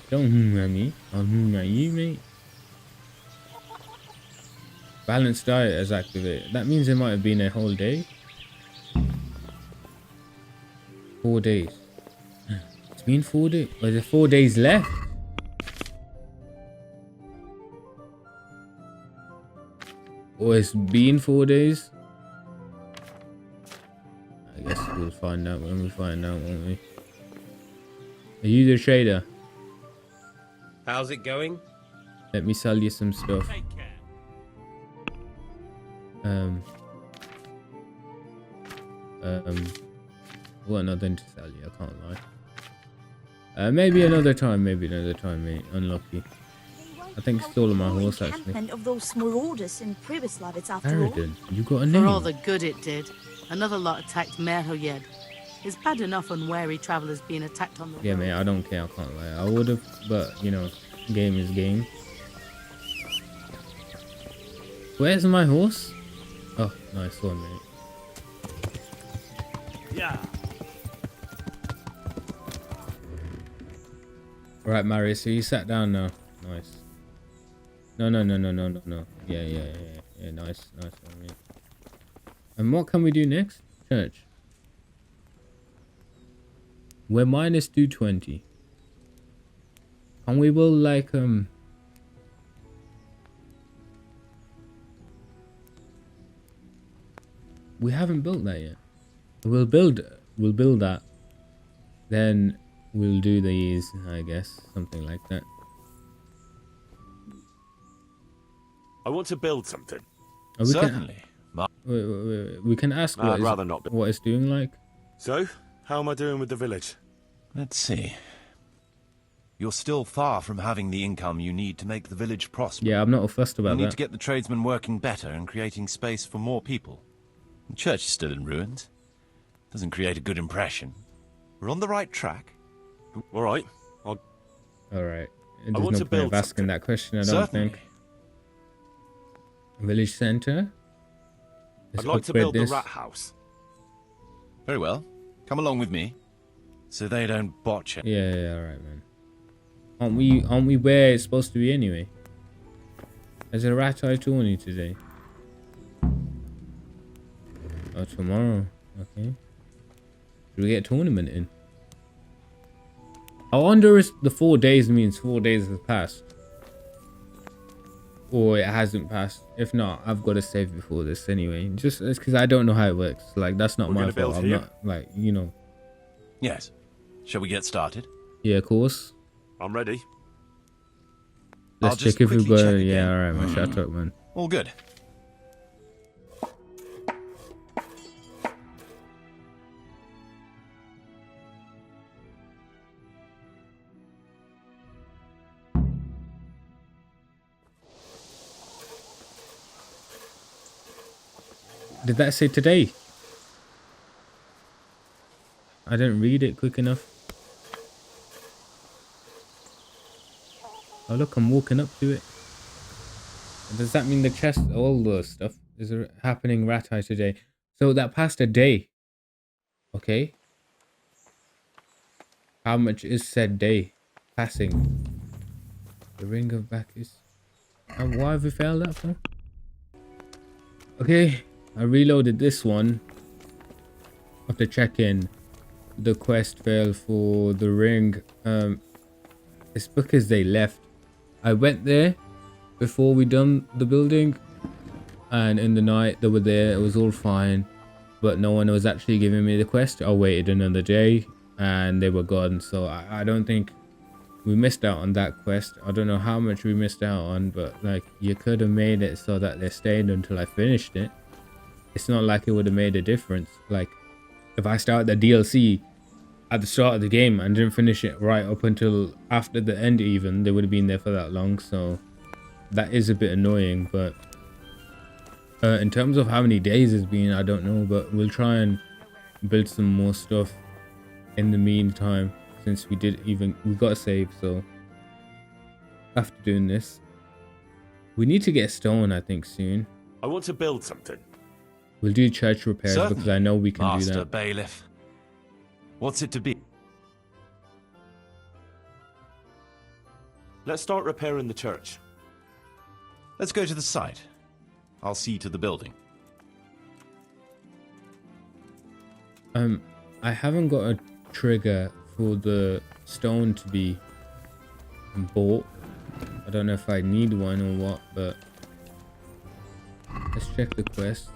Don't at me. I'll at you, mate. Balanced diet is activated. That means it might have been a whole day. 4 days. It's been 4 days. Or is there 4 days left? Or it's been 4 days? I guess we'll find out when we find out, won't we? Are you the trader? How's it going? Let me sell you some stuff. Well, nothing to sell you, I can't lie. Maybe another time, mate. Unlucky. I think it's all on my horse, actually. Of those marauders in Pribyslavitz after all. Harridan, you got a name? For all the good it did, another lot attacked Merhoyed. It's bad enough unwary travellers being attacked on the Yeah, road. mate, I don't care, I can't lie. I would have, but, you know, game is game. Where's my horse? Oh, nice one, mate. Yeah. Right, Marius, so you sat down now. Nice. No. Yeah, nice one, mate. And what can we do next? Church. We're minus 220. And we will, like, we haven't built that yet. We'll build that. Then we'll do these, I guess. Something like that. I want to build something. Oh, Certainly. We can ask I'd rather not. what it's doing like. So, how am I doing with the village? Let's see. You're still far from having the income you need to make the village prosper. Yeah, I'm not fussed about You need that. to get the tradesmen working better and creating space for more people. The church is still in ruins. Doesn't create a good impression. We're on the right track. All right. All right. I There's want no to point build of asking that question, I don't Certainly. think. Village center. I'd like to build the rat house. Very well. Come along with me. So they don't botch it. Yeah, alright, man. Aren't we where it's supposed to be anyway? There's a rat eye tourney today. Oh, tomorrow. Okay. Should we get a tournament in? I wonder if the 4 days means 4 days have passed. Or it hasn't passed. If not, I've got to save before this anyway. Just it's because I don't know how it works. Like, that's not my fault. I'm not, like, you know. Yes. Shall we get started? Yeah, of course. I'm ready. Let's check if we've got it. Yeah, alright, man. Shut up, man. All good. Did that say today? I didn't read it quick enough. Oh look, I'm walking up to it. Does that mean the chest, all the stuff is happening rat eye today? So that passed a day. Okay. How much is said day passing? The ring of back is. Why have we failed that for? Okay. I reloaded this one. After check-in, the quest failed for the ring. It's because they left. I went there before we done the building, and in the night they were there. It was all fine, but no one was actually giving me the quest. I waited another day, and they were gone. So I don't think we missed out on that quest. I don't know how much we missed out on, but like you could have made it so that they stayed until I finished it. It's not like it would have made a difference. Like, if I started the DLC at the start of the game and didn't finish it right up until after the end even, they would have been there for that long. So that is a bit annoying. But in terms of how many days it's been, I don't know. But we'll try and build some more stuff in the meantime, since we got a save. So after doing this, We need to get stone, I think, soon. I want to build something. We'll do church repairs because I know we can Master do that. Bailiff. What's it to be? Let's start repairing the church. Let's go to the site. I'll see to the building. I haven't got a trigger for the stone to be bought. I don't know if I need one or what, but let's check the quest.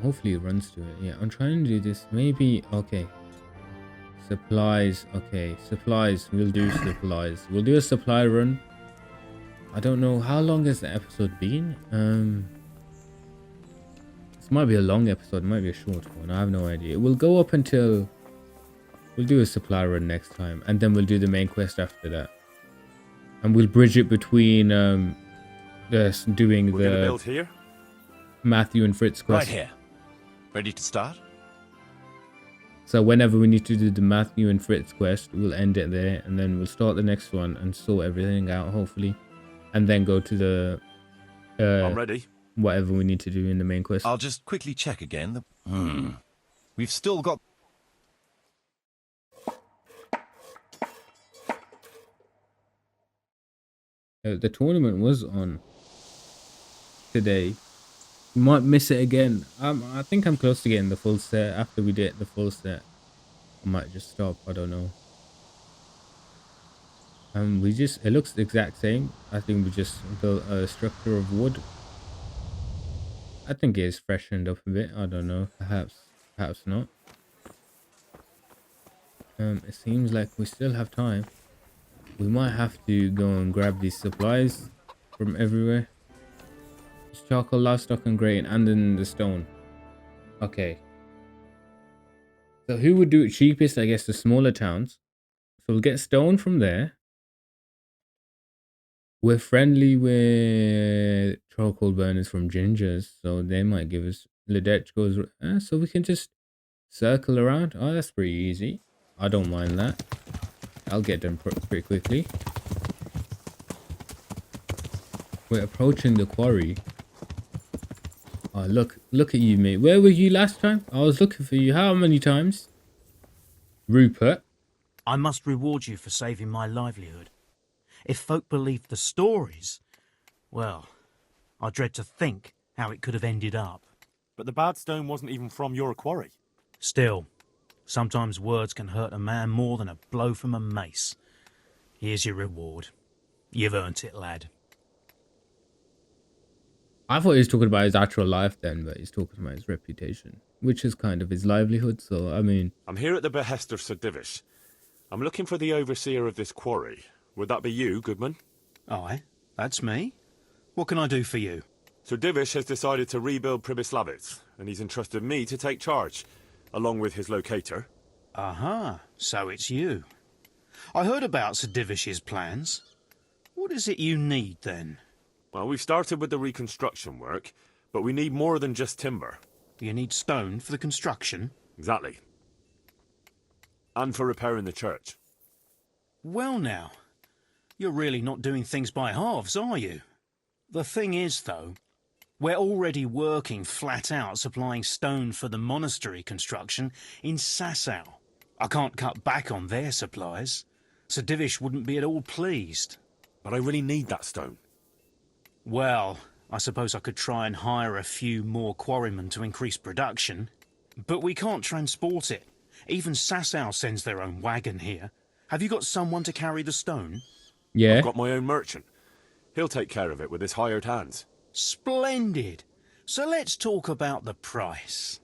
Hopefully it runs to it. Yeah, I'm trying to do this. Maybe, okay. Supplies, okay. Supplies, we'll do supplies. We'll do a supply run. I don't know, how long has the episode been? This might be a long episode, it might be a short one. I have no idea. We'll go up until... We'll do a supply run next time. And then we'll do the main quest after that. And we'll bridge it between doing We're gonna build here? Matthew and Fritz quest. Right here. Ready to start? So whenever we need to do the Matthew and Fritz quest, we'll end it there. And then we'll start the next one and sort everything out, hopefully. And then go to the... I'm ready. Whatever we need to do in the main quest. I'll just quickly check again. We've still got... The tournament was on today. We might miss it again. I think I'm close to getting the full set. After we get the full set, I might just stop. I don't know. It looks the exact same. I think we just built a structure of wood. I think it is freshened up a bit. I don't know. Perhaps not. It seems like we still have time. We might have to go and grab these supplies from everywhere. Just charcoal, livestock, and grain, and then the stone. Okay. So who would do it cheapest? I guess the smaller towns. So we'll get stone from there. We're friendly with charcoal burners from Gingers, so they might give us... Ledech goes... so we can just circle around. Oh, that's pretty easy. I don't mind that. I'll get them pretty quickly. We're approaching the quarry. Oh, look at you, mate. Where were you last time? I was looking for you. How many times? Rupert. I must reward you for saving my livelihood. If folk believed the stories, well, I dread to think how it could have ended up. But the bad stone wasn't even from your quarry. Still, sometimes words can hurt a man more than a blow from a mace. Here's your reward. You've earned it, lad. I thought he was talking about his actual life then, but he's talking about his reputation, which is kind of his livelihood, so, I mean... I'm here at the behest of Sir Divish. I'm looking for the overseer of this quarry. Would that be you, Goodman? Aye, that's me. What can I do for you? Sir Divish has decided to rebuild Pribyslavitz, and he's entrusted me to take charge, along with his locator. Aha, so it's you. I heard about Sir Divish's plans. What is it you need, then? Well, we've started with the reconstruction work, but we need more than just timber. You need stone for the construction? Exactly. And for repairing the church. Well now, you're really not doing things by halves, are you? The thing is, though, we're already working flat out supplying stone for the monastery construction in Sasau. I can't cut back on their supplies. Sir Divish wouldn't be at all pleased. But I really need that stone. Well, I suppose I could try and hire a few more quarrymen to increase production. But we can't transport it. Even Sasau sends their own wagon here. Have you got someone to carry the stone? Yeah. I've got my own merchant. He'll take care of it with his hired hands. Splendid. So let's talk about the price.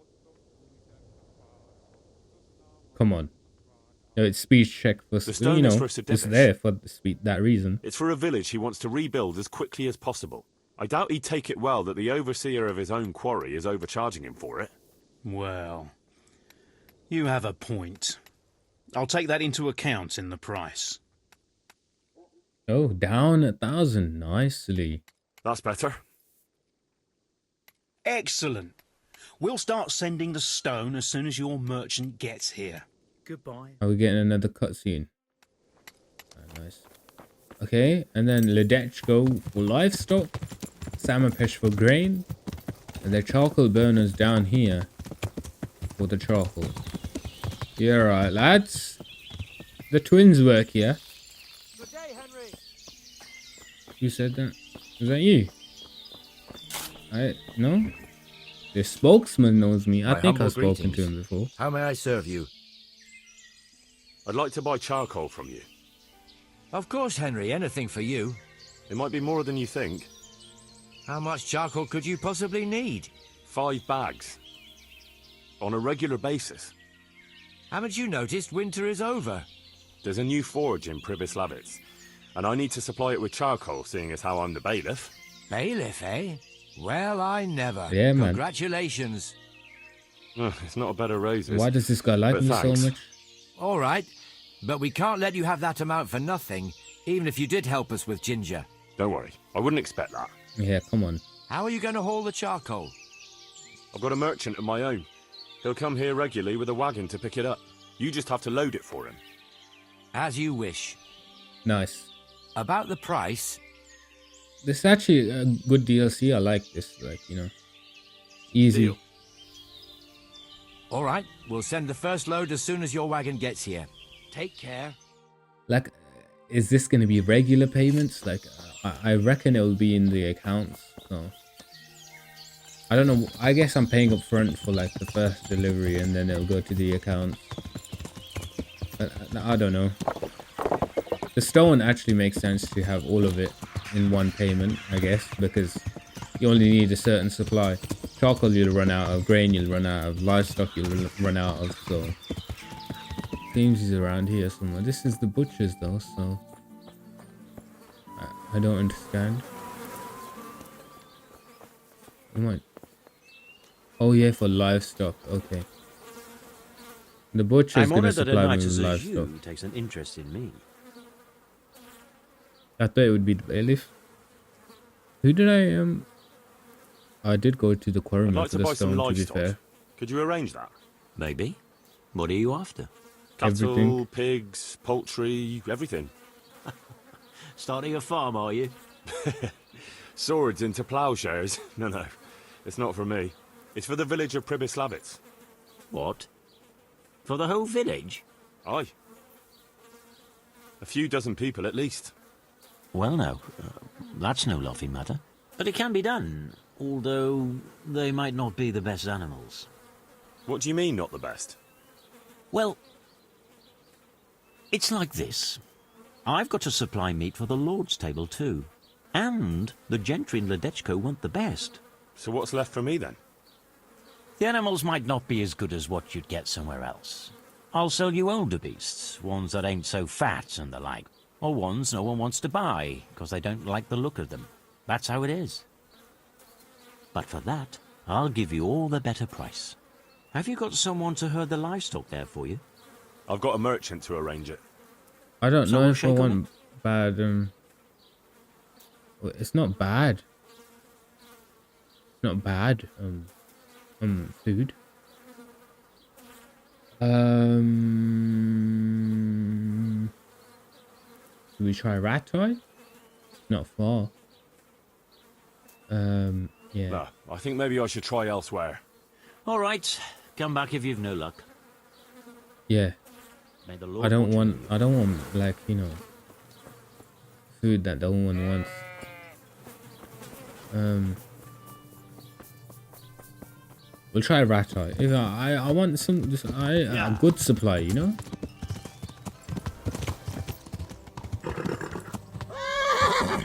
Come on. No, it's speech check for... The stone is for Sir it's Divish. there for that reason. It's for a village he wants to rebuild as quickly as possible. I doubt he'd take it well that the overseer of his own quarry is overcharging him for it. Well, you have a point. I'll take that into account in the price. Oh, down 1,000. Nicely. That's better. Excellent. We'll start sending the stone as soon as your merchant gets here. Goodbye. Are we getting another cutscene? Oh, nice. Okay, and then Ledechko for livestock, Samapesh for grain, and the charcoal burners down here for the charcoal. Yeah, right, lads. The twins work here. Good day, Henry. You said that? Was that you? No? The spokesman knows me. I My think humble I've spoken greetings. to him before. How may I serve you? I'd like to buy charcoal from you. Of course, Henry, anything for you. It might be more than you think. How much charcoal could you possibly need? 5 bags. On a regular basis. Haven't you noticed winter is over? There's a new forge in Pribyslavitz, and I need to supply it with charcoal, seeing as how I'm the bailiff. Bailiff, eh? Well, I never. Yeah, man. Congratulations. It's not a bed of roses. Why does this guy like but me thanks. so much? All right, but we can't let you have that amount for nothing, even if you did help us with ginger. Don't worry, I wouldn't expect that. Yeah, come on. How are you going to haul the charcoal? I've got a merchant of my own. He'll come here regularly with a wagon to pick it up. You just have to load it for him. As you wish. Nice. About the price... This is actually a good DLC. I like this, like, you know. Easy. Deal. All right, we'll send the first load as soon as your wagon gets here. Take care. Like, is this going to be regular payments? Like, I reckon it will be in the accounts, so... I don't know. I guess I'm paying up front for, like, the first delivery, and then it'll go to the account. I don't know. The stone actually makes sense to have all of it in one payment, I guess, because you only need a certain supply. Charcoal you'll run out of, grain you'll run out of, livestock you'll run out of, so... Seems he's around here somewhere. This is the butcher's though, so... I don't understand. You might... Oh yeah, for livestock, okay. The butcher's gonna supply me with livestock. Takes an interest in me. I thought it would be the bailiff. Who did I did go to the quarryman I'd like for to the buy some stone, to be livestock. fair. Could you arrange that? Maybe. What are you after? Cattle, Everything. pigs, poultry, everything. Starting a farm, are you? Swords into plowshares? No, it's not for me. It's for the village of Pribyslavitz. What? For the whole village? Aye. A few dozen people at least. Well, no. That's no laughing matter. But it can be done, although they might not be the best animals. What do you mean, not the best? Well, it's like this. I've got to supply meat for the Lord's table too. And the gentry in Ledechko want the best. So what's left for me then? The animals might not be as good as what you'd get somewhere else. I'll sell you older beasts, ones that ain't so fat and the like. Or ones no one wants to buy, because they don't like the look of them. That's how it is. But for that, I'll give you all the better price. Have you got someone to herd the livestock there for you? I've got a merchant to arrange it. I don't So know we'll if I shake 'em want bad, well, it's not bad. It's not bad, food. Should we try rat tie? Not far. Yeah. No, I think maybe I should try elsewhere. All right, come back if you've no luck. Yeah. May the Lord I don't watch want, like, you know, food that no one wants. We'll try rat tie. If I want some, a good supply, you know.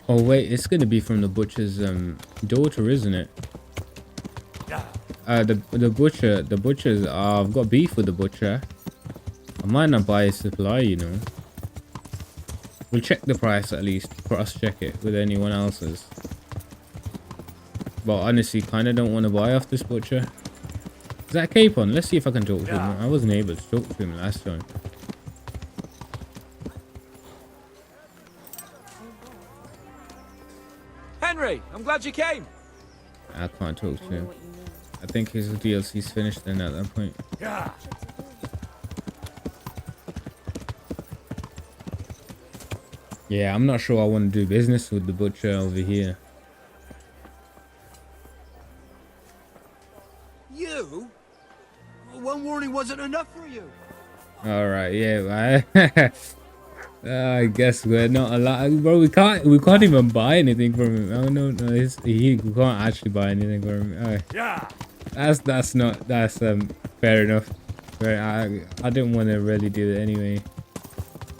Oh wait, it's gonna be from the butcher's daughter, isn't it? The butcher's. I've got beef with the butcher. I might not buy a supply, you know. We'll check the price at least. Cross-check it with anyone else's. But honestly, kind of don't want to buy off this butcher. Is that a capon? Let's see if I can talk to him. I wasn't able to talk to him last time. Henry, I'm glad you came. I can't talk to him. I think his DLC's finished then at that point. Yeah. Yeah, I'm not sure I want to do business with the butcher over here. You? One warning wasn't enough for you. All right, yeah, I guess we're not allowed, bro. We can't even buy anything from him. Oh no, we can't actually buy anything from him. Yeah. That's fair enough. I didn't want to really do it anyway.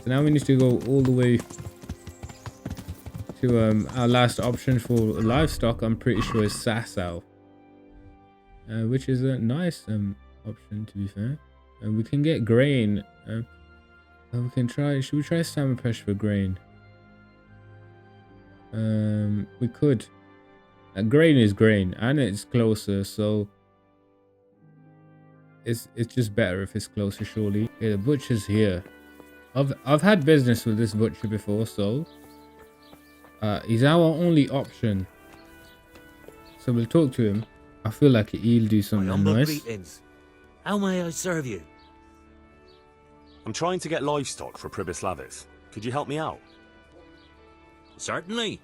So now we need to go all the way to our last option for livestock. I'm pretty sure is Sasau, which is a nice option to be fair. And we can get grain. We can try. Should we try Stammerpesh for grain? We could. Grain is grain, and it's closer, so it's just better if it's closer, surely. Yeah, the butcher's here. I've had business with this butcher before, so he's our only option. So we'll talk to him. I feel like he'll do something nice. Greetings. How may I serve you? I'm trying to get livestock for Pribyslavitz. Could you help me out? Certainly.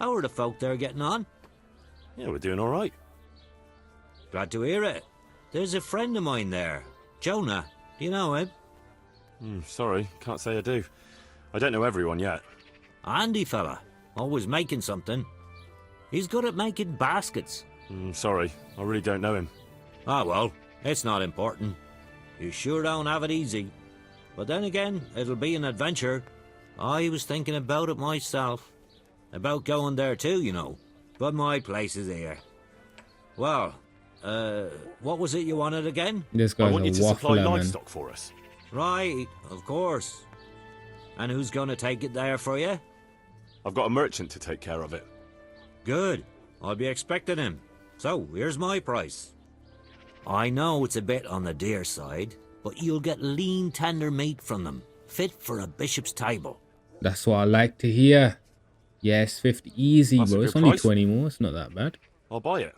How are the folk there getting on? Yeah, we're doing all right. Glad to hear it. There's a friend of mine there, Jonah. Do you know him? Sorry, can't say I do. I don't know everyone yet. Handy fella. Always making something. He's good at making baskets. Sorry, I really don't know him. Ah, well, it's not important. You sure don't have it easy. But then again, it'll be an adventure. I was thinking about it myself. About going there too, you know. But my place is here. Well, what was it you wanted again? This guy's I want you to supply livestock for us. Right, of course. And who's going to take it there for you? I've got a merchant to take care of it. Good. I'll be expecting him. So, here's my price. I know it's a bit on the dear side, but you'll get lean, tender meat from them, fit for a bishop's table. That's what I like to hear. Yes, 50 easy, That's bro. a It's good only price. 20 more. It's not that bad. I'll buy it.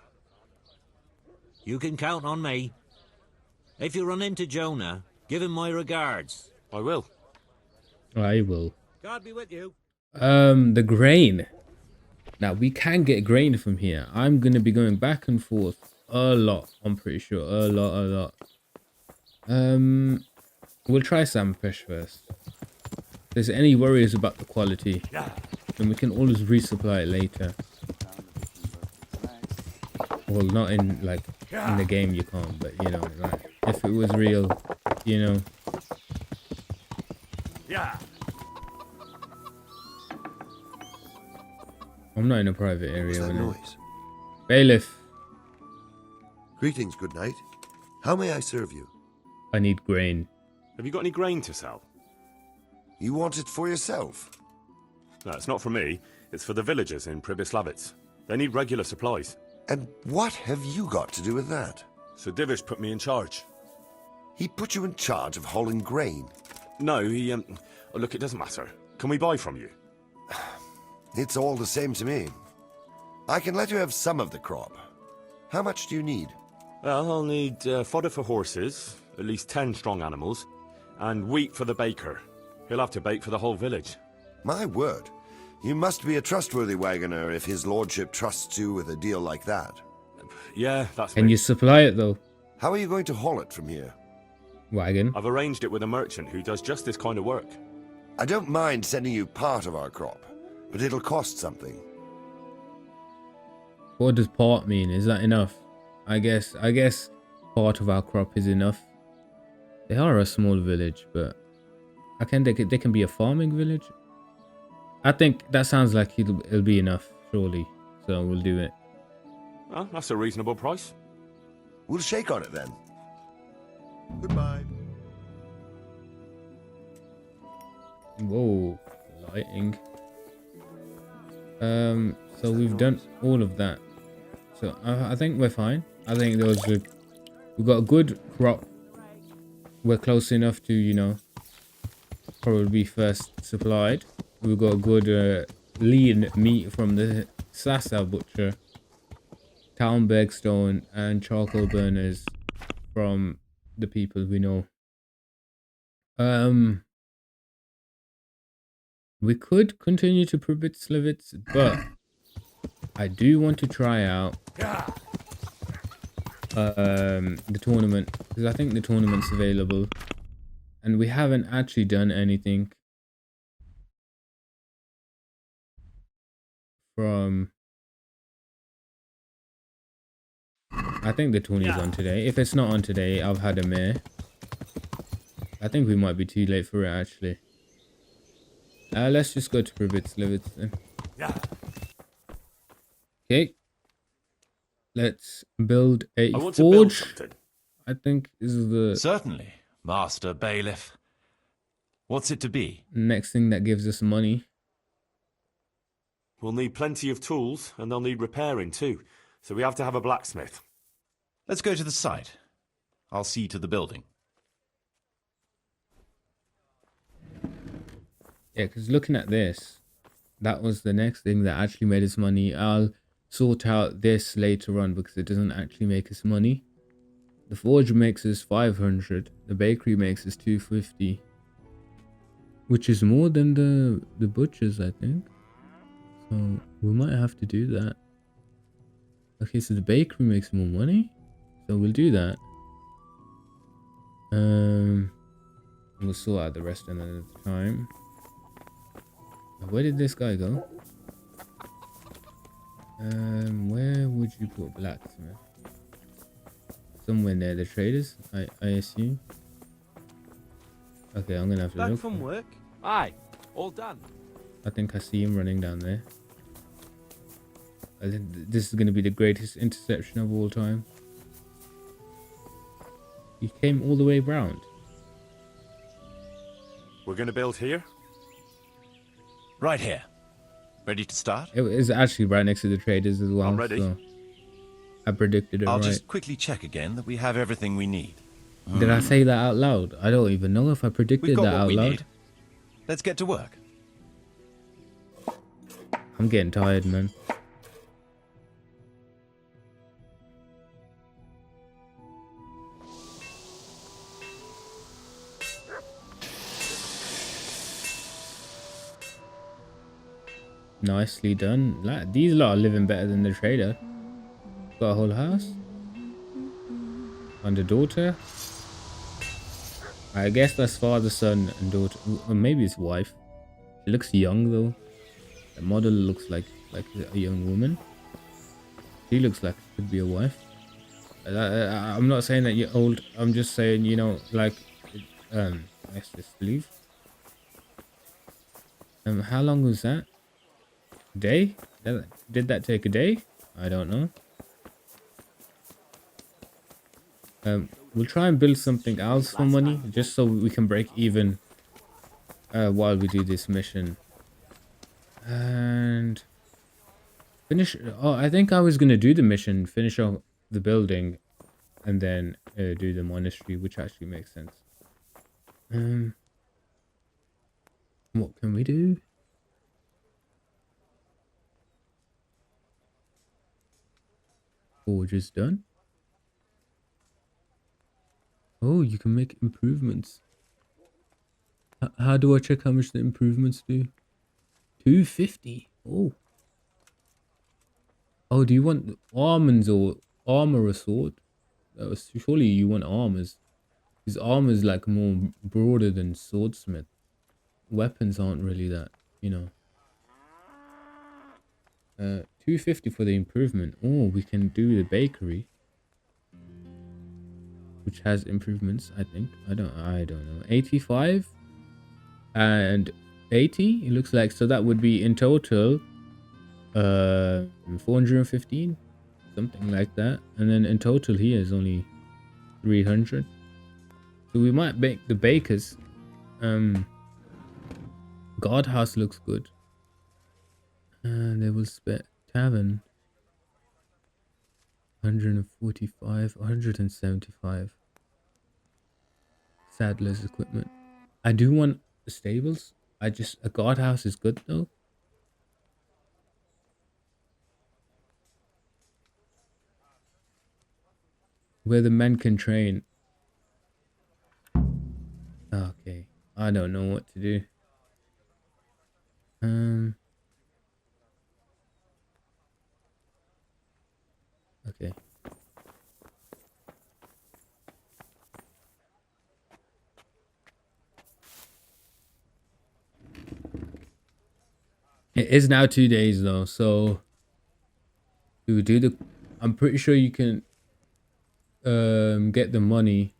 You can count on me. If you run into Jonah, give him my regards. I will. I will. God be with you. The grain. Now, we can get grain from here. I'm going to be going back and forth a lot. I'm pretty sure. A lot. We'll try Stammerpesh first. If there's any worries about the quality, then we can always resupply it later. Well, not in, like, in the game you can't, but, you know, like, if it was real, you know. Yeah. I'm not in a private area. What's that you know. noise? Bailiff. Greetings, good night. How may I serve you? I need grain. Have you got any grain to sell? You want it for yourself? No, it's not for me. It's for the villagers in Pribyslavitz. They need regular supplies. And what have you got to do with that? Sir Divish put me in charge. He put you in charge of hauling grain? No, he, oh, look, it doesn't matter. Can we buy from you? It's all the same to me. I can let you have some of the crop. How much do you need? Well, I'll need fodder for horses, at least 10 strong animals, and wheat for the baker. He'll have to bake for the whole village. My word. You must be a trustworthy wagoner if his lordship trusts you with a deal like that. Yeah, that's Can me. you supply it, though? How are you going to haul it from here? Wagon. I've arranged it with a merchant who does just this kind of work. I don't mind sending you part of our crop, but it'll cost something. What does part mean? Is that enough? I guess part of our crop is enough. They are a small village, but they can be a farming village. I think that sounds like it'll be enough, surely. So we'll do it. Well, that's a reasonable price. We'll shake on it then. Goodbye. Whoa, lighting. So we've done all of that. So I think we're fine. I think we've got a good crop. We're close enough to, you know, probably be first supplied. We've got a good lean meat from the Sasau butcher, Talmberg stone, and charcoal burners from the people we know. We could continue to Pribyslavitz, but I do want to try out the tournament, because I think the tournament's available, and we haven't actually done anything from... I think the tourney's on today. If it's not on today, I've had a mare. I think we might be too late for it, actually. Let's just go to Pribyslavitz then. Okay. Let's build a I want to build forge. something. I think this is the Certainly, Master Bailiff. What's it to be? next thing that gives us money. We'll need plenty of tools, and they'll need repairing too. So we have to have a blacksmith. Let's go to the site. I'll see to the building. Yeah, because looking at this, that was the next thing that actually made us money. I'll sort out this later on because it doesn't actually make us money. The forge makes us 500. The bakery makes us 250. Which is more than the butchers, I think. So we might have to do that. Okay, so the bakery makes more money. So we'll do that. We'll sort out the rest another time. Where did this guy go? Where would you put blacksmith? Somewhere near the traders, I assume. Okay, I'm gonna have to Back look. from work? Aye, all done. I think I see him running down there. I think this is gonna be the greatest interception of all time. He came all the way round. We're going to build here? Right here. Ready to start? It is actually right next to the traders as well. I'm ready. So I predicted it I'll right. just quickly check again that we have everything we need. Did I say that out loud? I don't even know if I predicted We've got that what out we loud. need. Let's get to work. I'm getting tired, man. Nicely done. These lot are living better than the trader. Got a whole house. And a daughter. I guess that's father, son, and daughter. Or maybe his wife. She looks young though. The model looks like a young woman. She looks like it could be a wife. I'm not saying that you're old. I'm just saying, you know, like, let's just leave. How long was that? A day? Did that take a day? I don't know. We'll try and build something else for money, just so we can break even while we do this mission. And finish. Oh, I think I was gonna do the mission, finish off the building, and then do the monastery, which actually makes sense. What can we do? Forge is done. Oh, you can make improvements. How do I check how much the improvements do? 250. Oh. Oh, do you want almonds or armor or sword? Surely you want armors. Because armor is like more broader than swordsmith. Weapons aren't really that, you know. 250 for the improvement. Oh, we can do the bakery, which has improvements, I think. I don't know. 85 and 80, it looks like. So that would be in total 415, something like that. And then in total here is only 300. So we might make the bakers. Guardhouse looks good. And they will spend tavern 145, 175. Saddler's equipment. I do want stables. A guardhouse is good though. Where the men can train. Okay. I don't know what to do. Okay. It is now 2 days though, so we would do the. I'm pretty sure you can get the money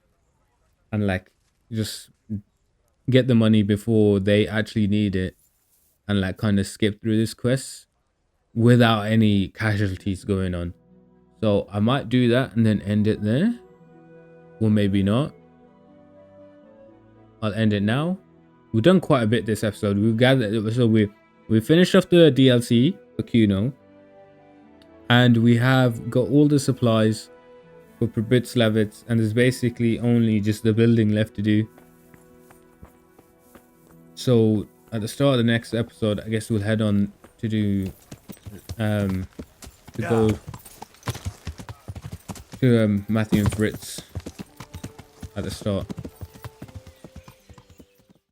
and like just get the money before they actually need it and like kind of skip through this quest without any casualties going on. So I might do that and then end it there, or maybe not. I'll end it now. We've done quite a bit this episode. We've gathered, so we finished off the DLC for Kuno, and we have got all the supplies for Pribyslavitz, and there's basically only just the building left to do. So at the start of the next episode, I guess we'll head on to do go to Matthew and Fritz at the start.